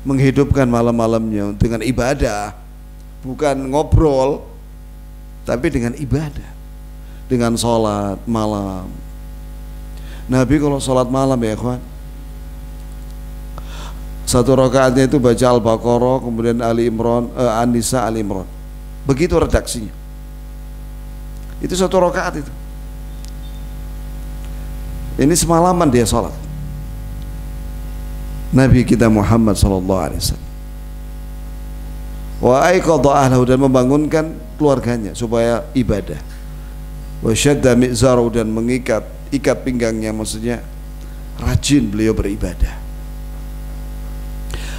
menghidupkan malam-malamnya dengan ibadah, bukan ngobrol, tapi dengan ibadah, dengan sholat malam. Nabi kalau sholat malam, ya ikhwan, Satu rakaatnya itu baca Al-Baqarah, kemudian Ali Imran, An-Nisa, Ali Imran. Begitu redaksinya. Itu satu rakaat itu. Ini semalaman dia sholat. Nabi kita Muhammad sallallahu alaihi wasallam. Wa aiqadha ahlahu, dan membangunkan keluarganya supaya ibadah. Wa syadda mi'zaru, dan ikat pinggangnya, maksudnya rajin beliau beribadah.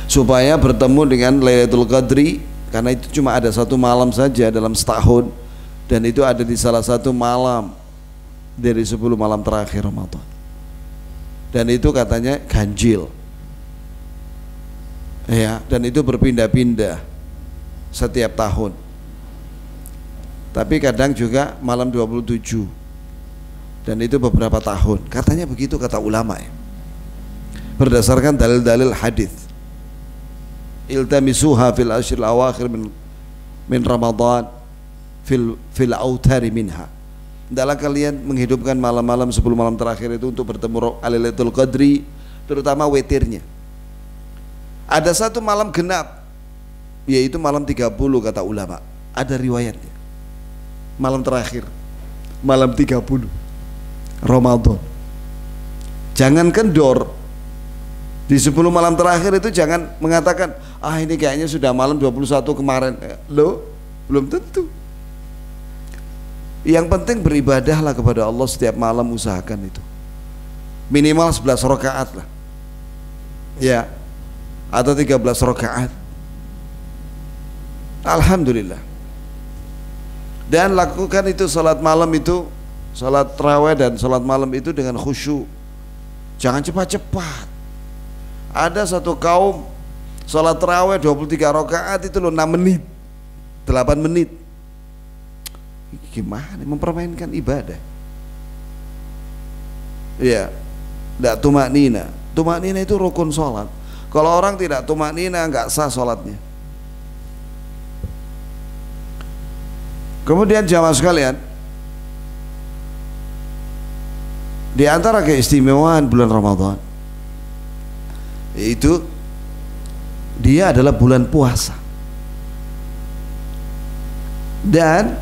Supaya bertemu dengan Lailatul Qadri, karena itu cuma ada satu malam saja dalam setahun, dan itu ada di salah satu malam dari 10 malam terakhir Ramadan. Dan itu katanya ganjil. Ya, dan itu berpindah-pindah setiap tahun. Tapi kadang juga malam 27. Dan itu beberapa tahun. Katanya begitu kata ulama ya. Berdasarkan dalil-dalil hadis. Iltamisuha fil ashril awakhir min Ramadan fil autari minha. Hendaklah kalian menghidupkan malam-malam 10 malam terakhir itu untuk bertemu Lailatul Qadri, terutama witirnya. Ada satu malam genap, yaitu malam 30 kata ulama. Ada riwayatnya. Malam terakhir, malam 30 Ramadan. Jangan kendor. Di 10 malam terakhir itu jangan mengatakan, ah ini kayaknya sudah malam 21 kemarin. Loh, belum tentu. Yang penting beribadahlah kepada Allah setiap malam, usahakan itu. Minimal 11 rakaat lah. Ya. Atau 13 rakaat. Alhamdulillah. Dan lakukan itu salat malam itu, salat tarawih dan salat malam itu dengan khusyuk. Jangan cepat-cepat. Ada satu kaum salat tarawih 23 rakaat itu loh 6 menit, 8 menit. Gimana mempermainkan ibadah? Iya. Enggak tumaknina. Tumaknina itu rukun salat. Kalau orang tidak tumaknina enggak sah salatnya. Kemudian jamaah sekalian, di antara keistimewaan bulan Ramadan yaitu dia adalah bulan puasa. Dan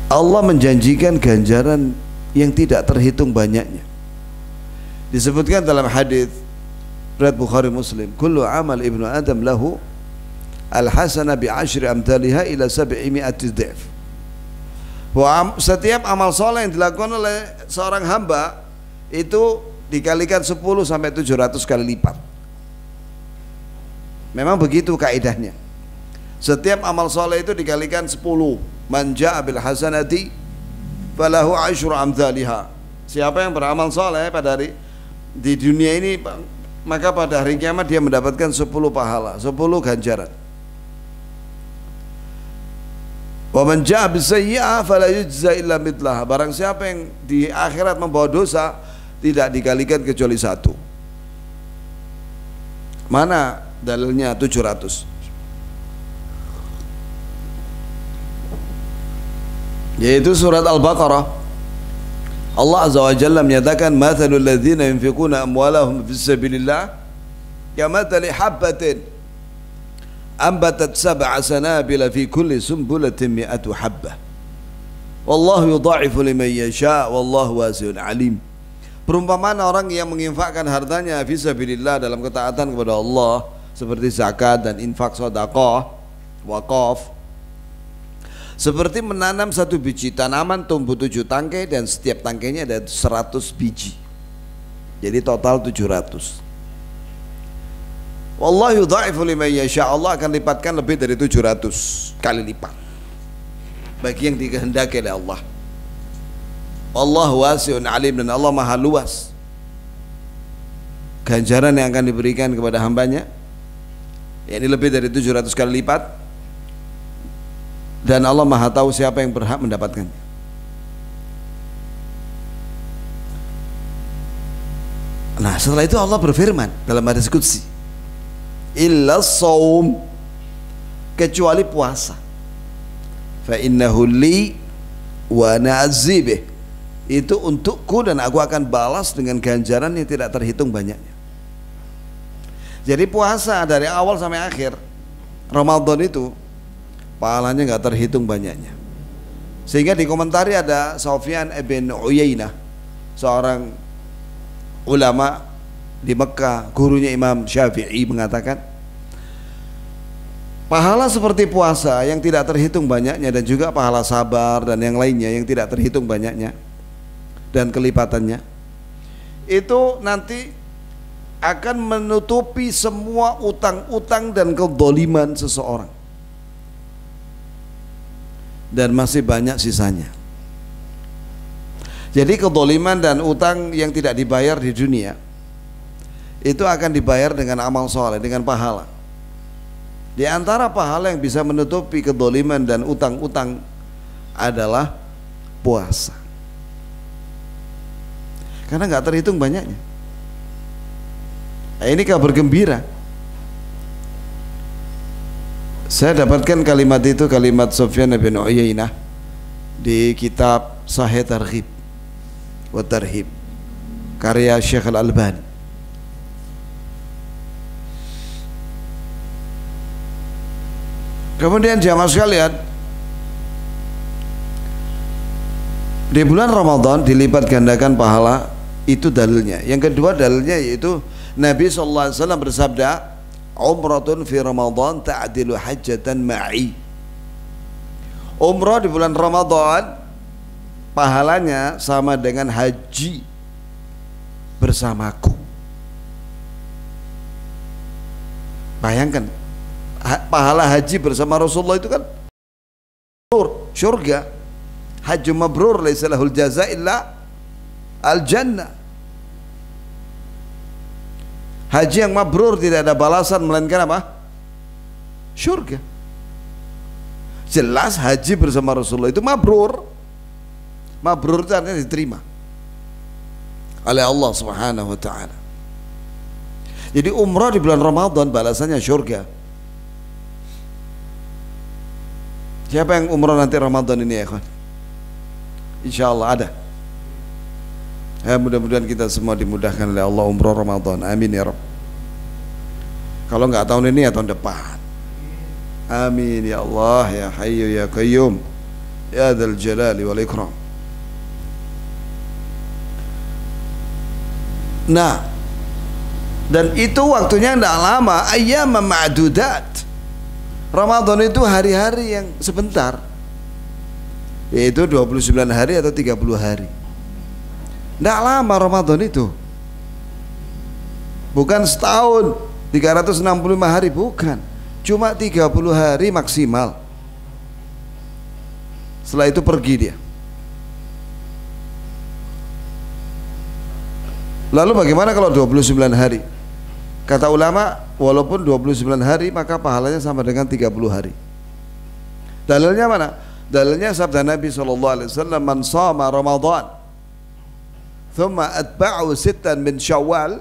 Allah menjanjikan ganjaran yang tidak terhitung banyaknya. Disebutkan dalam hadis riwayat Bukhari Muslim, kullu amal ibnu Adam lahu al-hasanah bi 10 amthaliha ila 700 dhif. Setiap amal soleh yang dilakukan oleh seorang hamba itu dikalikan 10 sampai 700 kali lipat. Memang begitu kaidahnya. Setiap amal soleh itu dikalikan 10. Man ja'a bil hasanati falahu 10 amthaliha. Siapa yang beramal soleh pada hari di dunia ini, maka pada hari kiamat dia mendapatkan 10 pahala, 10 ganjaran. Wa man ja'a bis sayyi'ah fala yujza illa mithlaha. Barang siapa yang di akhirat membawa dosa, tidak dikalikan kecuali 1. Mana dalilnya 700? Yaitu surat Al-Baqarah. Allah Azza wa Jalla menyatakan, mathalul ladzina yunfiquna amwalahum fis sabilillah kamathali habbatin ambatat 7 sanabila fi kulli sumbulatin 100 habbah wallahu yudha'ifu liman yasha' wallahu wasi'un alim. Perumpamaan orang yang menginfakkan hartanya fi sabilillah dalam ketaatan kepada Allah seperti zakat dan infak, sedekah, wakaf, seperti menanam 1 biji tanaman tumbuh 7 tangkai dan setiap tangkainya ada 100 biji. Jadi total 700. Wallahu yudha'ifu liman yasha', Allah akan lipatkan lebih dari 700 kali lipat bagi yang dikehendaki oleh Allah. Wallahu wasi'un alim, dan Allah maha luas ganjaran yang akan diberikan kepada hambanya, yakni lebih dari 700 kali lipat. Dan Allah maha tahu siapa yang berhak mendapatkannya. Nah, setelah itu Allah berfirman dalam hadis qudsi, illa shaum, kecuali puasa, fa innahu li wa ana azibih, itu untukku dan aku akan balas dengan ganjaran yang tidak terhitung banyaknya. Jadi puasa dari awal sampai akhir Ramadan itu pahalanya nggak terhitung banyaknya. Sehingga di komentari ada Sufyan ibn Uyainah, seorang ulama di Mekah, gurunya Imam Syafi'i, mengatakan pahala seperti puasa yang tidak terhitung banyaknya, dan juga pahala sabar dan yang lainnya yang tidak terhitung banyaknya dan kelipatannya, itu nanti akan menutupi semua utang-utang dan kezaliman seseorang, dan masih banyak sisanya. Jadi kezaliman dan utang yang tidak dibayar di dunia itu akan dibayar dengan amal soleh, dengan pahala. Di antara pahala yang bisa menutupi kezaliman dan utang-utang adalah puasa, karena nggak terhitung banyaknya. Nah, ini kabar gembira. Saya dapatkan kalimat itu, kalimat Sufyan bin Uyainah di kitab Sahih Targhib wa Tarhib karya Syekh Al-Albani. Kemudian jamaah sekalian, di bulan Ramadan dilipat gandakan pahala, itu dalilnya. Yang kedua dalilnya yaitu Nabi SAW bersabda, umratun fi Ramadan ta'dilu hajjatan ma'i. Umrah di bulan Ramadan pahalanya sama dengan haji bersamaku. Bayangkan, pahala haji bersama Rasulullah itu kan surga. Haji mabrur laisa lahul jaza illa al jannah. Haji yang mabrur tidak ada balasan melainkan apa? Surga. Jelas haji bersama Rasulullah itu mabrur. Mabrur itu artinya diterima oleh Allah Subhanahu wa taala. Jadi umrah di bulan Ramadan balasannya surga. Siapa yang umrah nanti Ramadan ini ya kawan? Insyaallah ada. Ya, mudah-mudahan kita semua dimudahkan oleh Allah umrah Ramadan. Amin ya Rabb. Kalau nggak tahun ini ya tahun depan. Amin ya Allah ya Hayyu ya Qayyum ya Dzal Jalali wal Ikram. Nah, dan itu waktunya tidak lama, ayyam ma'dudat. Ramadan itu hari-hari yang sebentar, yaitu 29 hari atau 30 hari. Tidak lama Ramadan itu. Bukan setahun 365 hari, bukan. Cuma 30 hari maksimal. Setelah itu pergi dia. Lalu bagaimana kalau 29 hari? Kata ulama, walaupun 29 hari maka pahalanya sama dengan 30 hari. Dalilnya mana? Dalilnya sabda Nabi SAW, man shama Ramadan thumma atba'u sittan min Syawal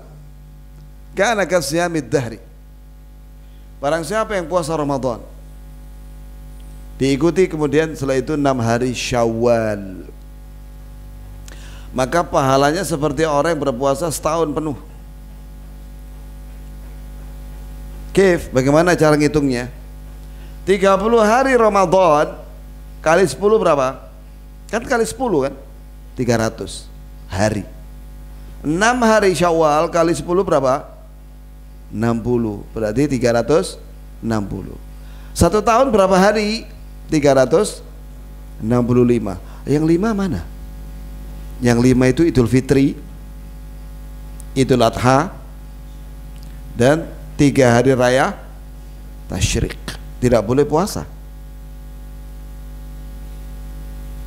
kana kasiyamid dahri. Barang siapa yang puasa Ramadan diikuti kemudian setelah itu 6 hari Syawal, maka pahalanya seperti orang yang berpuasa setahun penuh. Kif, bagaimana cara ngitungnya? 30 hari Ramadan kali 10 berapa? Kan kali 10 kan? 300 hari. 6 hari Syawal kali 10 berapa? 60. Berarti 360. 1 tahun berapa hari? 365. Yang 5 mana? Yang 5 itu Idul Fitri, Idul Adha, dan 3 hari raya Tasyrik. Tidak boleh puasa.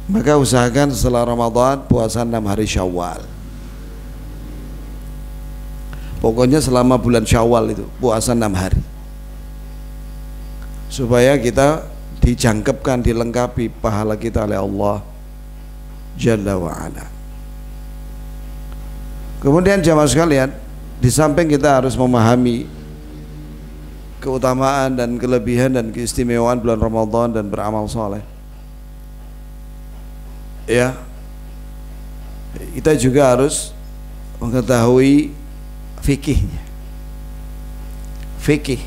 Maka usahakan setelah Ramadan puasa 6 hari Syawal. Pokoknya selama bulan Syawal itu puasa 6 hari, supaya kita dijangkepkan, dilengkapi pahala kita oleh Allah Jalla wa'ala. Kemudian jamaah sekalian, di samping kita harus memahami keutamaan dan kelebihan dan keistimewaan bulan Ramadan dan beramal soleh, ya, kita juga harus mengetahui fikihnya. fikih.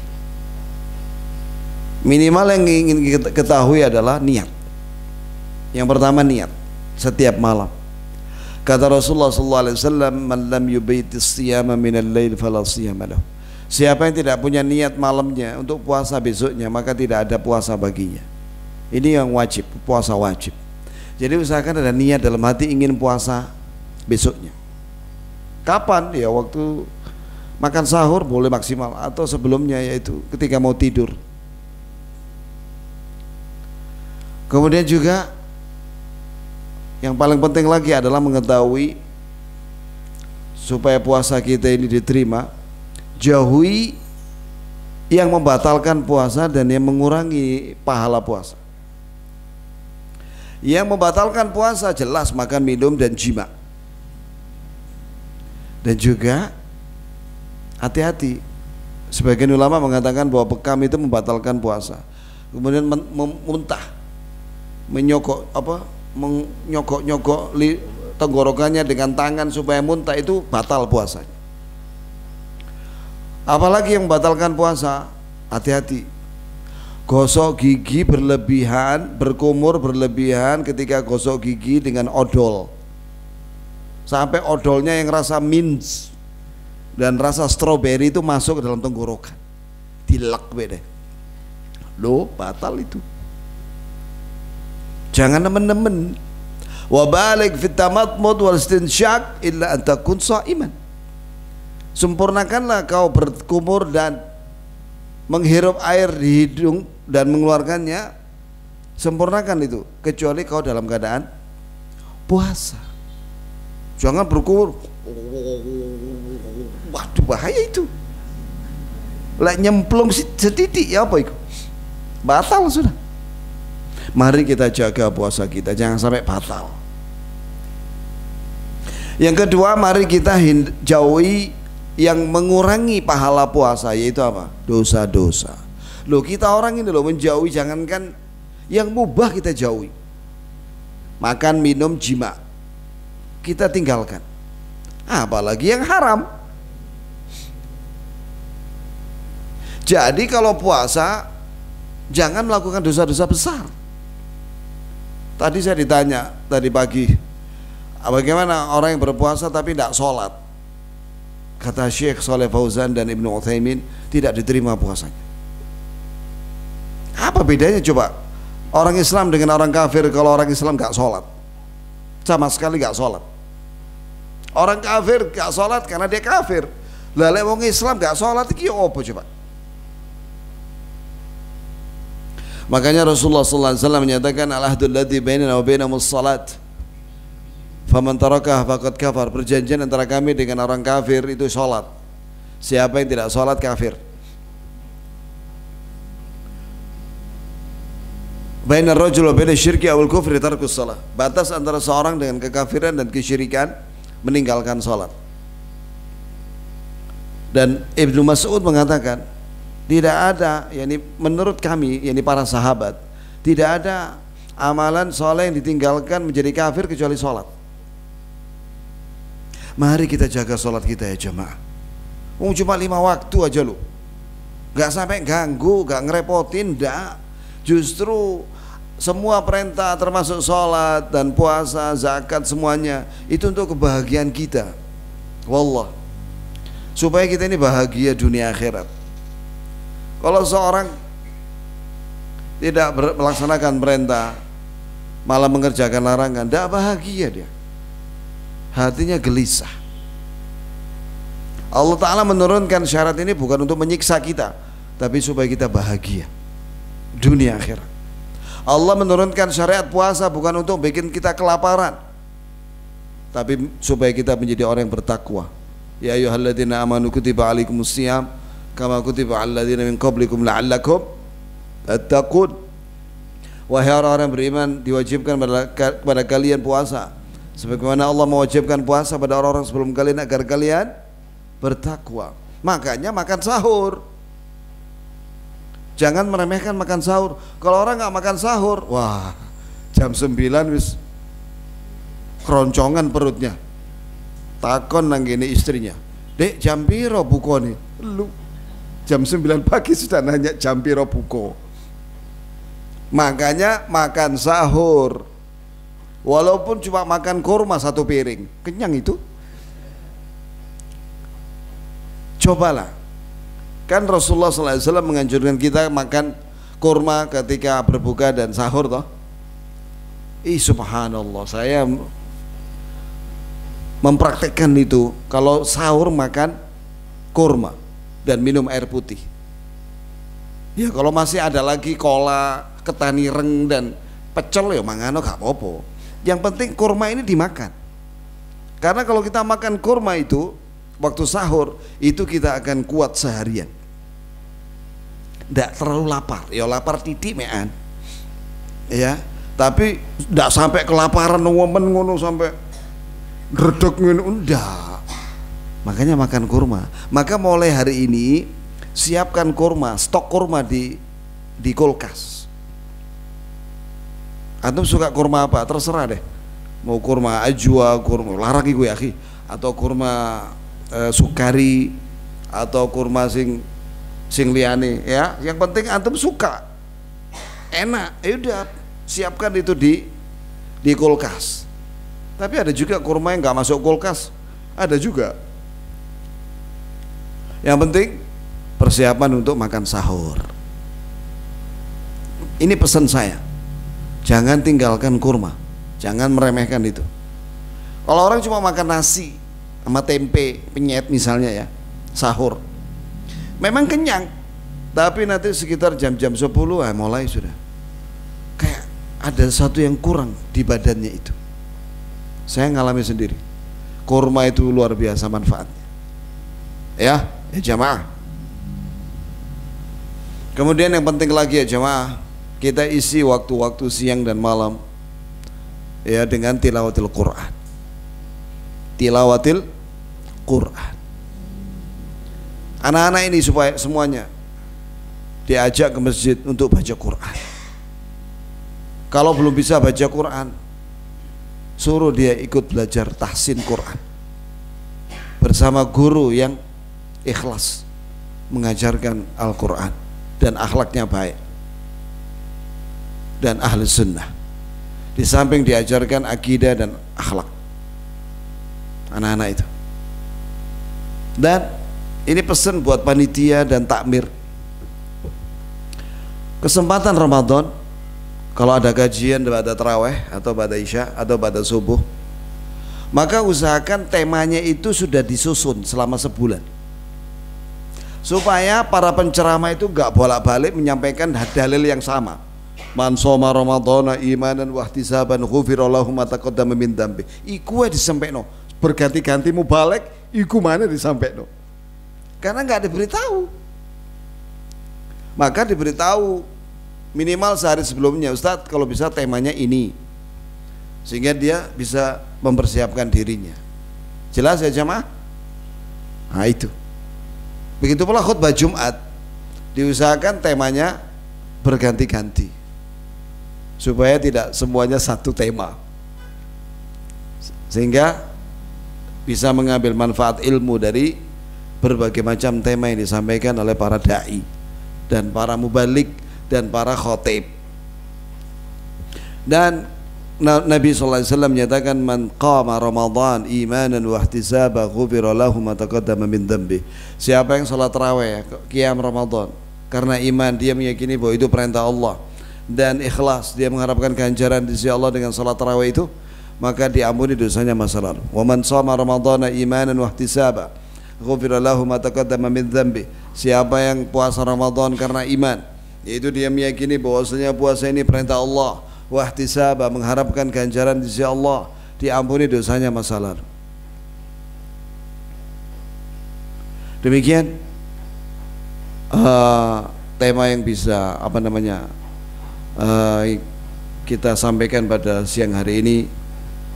Minimal yang ingin kita ketahui adalah niat. Yang pertama niat setiap malam. Kata Rasulullah SAW, "Man lam yubaiti siyama minal lail fala siyama lahu." Siapa yang tidak punya niat malamnya untuk puasa besoknya, maka tidak ada puasa baginya. Ini yang wajib, puasa wajib. Jadi usahakan ada niat dalam hati ingin puasa besoknya. Kapan? Ya waktu makan sahur boleh maksimal, atau sebelumnya, yaitu ketika mau tidur. Kemudian juga yang paling penting lagi adalah mengetahui supaya puasa kita ini diterima, jauhi yang membatalkan puasa dan yang mengurangi pahala puasa. Yang membatalkan puasa jelas makan, minum, dan jima. Dan juga hati-hati, sebagian ulama mengatakan bahwa bekam itu membatalkan puasa. Kemudian muntah, menyokok-nyokok tenggorokannya dengan tangan supaya muntah, itu batal puasanya. Apalagi yang membatalkan puasa, hati-hati. Gosok gigi berlebihan, berkumur berlebihan ketika gosok gigi dengan odol, sampai odolnya yang rasa mint dan rasa stroberi itu masuk ke dalam tenggorokan, dilek beda. Loh, batal itu. Jangan nemen-nemen. Wa balik fit tamatmud wal istinsyaq illa an takun shaiman. Sempurnakanlah kau berkumur dan menghirup air di hidung dan mengeluarkannya, sempurnakan itu, kecuali kau dalam keadaan puasa. Jangan berkumur, waduh bahaya itu. Lek nyemplung setitik ya apa itu? Batal sudah. Mari kita jaga puasa kita, jangan sampai batal. Yang kedua, mari kita jauhi yang mengurangi pahala puasa, yaitu apa? Dosa-dosa. Loh, kita orang ini loh menjauhi, jangankan yang mubah kita jauhi. Makan, minum, jima kita tinggalkan. Apalagi yang haram. Jadi kalau puasa jangan melakukan dosa-dosa besar. Tadi saya ditanya tadi pagi, bagaimana orang yang berpuasa tapi tidak sholat? Kata Syekh Shalih Fauzan dan Ibnu Utsaimin, tidak diterima puasanya. Apa bedanya coba orang Islam dengan orang kafir? Kalau orang Islam gak sholat, sama sekali gak sholat. Orang kafir gak sholat karena dia kafir. Lalu orang Islam gak sholat, itu apa coba? Makanya Rasulullah SAW menyatakan, al-ahdul ladzi bainana wa bainahumus salat, faman tarakah faqad kafar. Perjanjian antara kami dengan orang kafir itu sholat. Siapa yang tidak sholat kafir. Bainar rajul wa bainasy syirki awal kufri tarkus shalah. Batas antara seorang dengan kekafiran dan kesyirikan meninggalkan sholat. Dan Ibnu Mas'ud mengatakan, tidak ada, yakni menurut kami, yakni para sahabat, tidak ada amalan soleh yang ditinggalkan menjadi kafir kecuali sholat. Mari kita jaga sholat kita ya jemaah. Cuma 5 waktu aja loh, gak sampai ganggu, gak ngerepotin, enggak. Justru semua perintah termasuk sholat dan puasa, zakat, semuanya itu untuk kebahagiaan kita. Wallah, supaya kita ini bahagia dunia akhirat. Kalau seorang tidak melaksanakan perintah, malah mengerjakan larangan, tidak bahagia dia, hatinya gelisah. Allah Ta'ala menurunkan syarat ini bukan untuk menyiksa kita, tapi supaya kita bahagia dunia akhirat. Allah menurunkan syariat puasa bukan untuk bikin kita kelaparan, tapi supaya kita menjadi orang yang bertakwa. Ya ayyuhalladzina amanu kutiba alaikumusiyam kama kutiba 'alal ladzina min qablikum la'allakum tattaqun. Wahai orang-orang beriman, diwajibkan kepada kalian puasa sebagaimana Allah mewajibkan puasa pada orang-orang sebelum kalian agar kalian bertakwa. Makanya makan sahur. Jangan meremehkan makan sahur. Kalau orang nggak makan sahur, wah, jam 9 wis keroncongan perutnya. Takon nang gini istrinya, "Dek, jam piro bukone?" Lu jam 9 pagi sudah nanya jam piro buko. Makanya makan sahur, walaupun cuma makan kurma 1 piring, kenyang itu. Cobalah, kan Rasulullah SAW menganjurkan kita makan kurma ketika berbuka dan sahur toh. Subhanallah, saya mempraktekkan itu. Kalau sahur makan kurma dan minum air putih. Ya kalau masih ada lagi kola, ketan ireng dan pecel ya mangano gak apa-apa. Yang penting kurma ini dimakan. Karena kalau kita makan kurma itu waktu sahur, itu kita akan kuat seharian. Tidak terlalu lapar, ya lapar titik mean. Ya, tapi tidak sampai kelaparan ngomen ngono sampai redek ngono, ndak. Makanya makan kurma. Maka mulai hari ini siapkan kurma, stok kurma di kulkas. Antum suka kurma apa? Terserah deh. Mau kurma ajwa, kurma larang iku ya akhi, atau kurma sukari, atau kurma sing liyane ya. Yang penting antum suka. Enak, ya udah siapkan itu di kulkas. Tapi ada juga kurma yang nggak masuk kulkas, ada juga. Yang penting persiapan untuk makan sahur. Ini pesan saya, jangan tinggalkan kurma, jangan meremehkan itu. Kalau orang cuma makan nasi sama tempe penyet misalnya ya, sahur, memang kenyang, tapi nanti sekitar jam-jam 10 mulai sudah kayak ada satu yang kurang di badannya itu. Saya ngalami sendiri. Kurma itu luar biasa manfaatnya. Ya jamaah. Kemudian yang penting lagi ya jamaah, kita isi waktu-waktu siang dan malam ya dengan tilawatil Quran. Tilawatil Quran. Anak-anak ini supaya semuanya diajak ke masjid untuk baca Quran. Kalau belum bisa baca Quran, suruh dia ikut belajar tahsin Quran bersama guru yang ikhlas mengajarkan Al-Quran dan akhlaknya baik dan ahli sunnah. Di samping diajarkan akidah dan akhlak anak-anak itu. Dan ini pesan buat panitia dan takmir. Kesempatan Ramadan, kalau ada kajian pada taraweh atau pada isya atau pada subuh, maka usahakan temanya itu sudah disusun selama sebulan, supaya para penceramah itu gak bolak-balik menyampaikan dalil yang sama. Man shoma ramadhana imanan wa ihtisaban ghufira lahu ma taqaddama min dzambi. Iku wae disampaikno, berganti-ganti mubalek, iku mana disampaikno. Karena nggak diberitahu. Maka diberitahu minimal sehari sebelumnya, Ustadz kalau bisa temanya ini, sehingga dia bisa mempersiapkan dirinya. Jelas ya jamaah? Nah itu. Begitu pula khutbah Jumat, diusahakan temanya berganti-ganti, supaya tidak semuanya satu tema, sehingga bisa mengambil manfaat ilmu dari berbagai macam tema yang disampaikan oleh para da'i dan para mubalik dan para khotib. Dan Nabi SAW menyatakan, man qama Ramadan imanan wa ihtisaba ghufira lahu ma taqaddama min dhanbi. Siapa yang salat tarawih qiyam Ramadan karena iman, dia meyakini bahwa itu perintah Allah, dan ikhlas dia mengharapkan ganjaran di sisi Allah dengan salat tarawih itu, maka diampuni dosanya masa lalu. Wa man shama Ramadhana imanan wa ihtisaba ghufira lahu ma taqaddama min dhanbi. Siapa yang puasa Ramadan karena iman, yaitu dia meyakini bahwasanya puasa ini perintah Allah, wa ihtisaba mengharapkan ganjaran di sisi Allah, diampuni dosanya masa lalu. Demikian tema yang bisa kita sampaikan pada siang hari ini.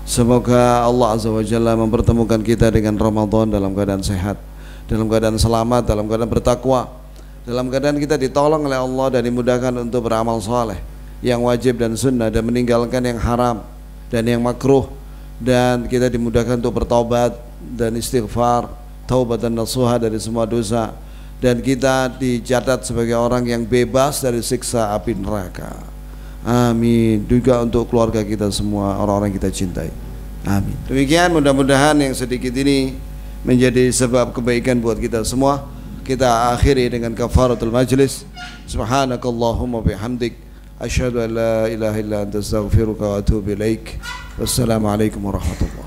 Semoga Allah Azza wa Jalla mempertemukan kita dengan Ramadan dalam keadaan sehat, dalam keadaan selamat, dalam keadaan bertakwa, dalam keadaan kita ditolong oleh Allah dan dimudahkan untuk beramal saleh yang wajib dan sunnah, dan meninggalkan yang haram dan yang makruh, dan kita dimudahkan untuk bertaubat dan istighfar, taubat dan nasuha dari semua dosa, dan kita dicatat sebagai orang yang bebas dari siksa api neraka. Amin. Juga untuk keluarga kita semua, orang-orang yang kita cintai. Amin. Demikian, mudah-mudahan yang sedikit ini menjadi sebab kebaikan buat kita semua. Kita akhiri dengan kafaratul majlis. Subhanakallahumma bihamdik, asyhadu an la ilaha illa anta astaghfiruka wa atubu ilaik. Wassalamualaikum warahmatullahi wabarakatuh.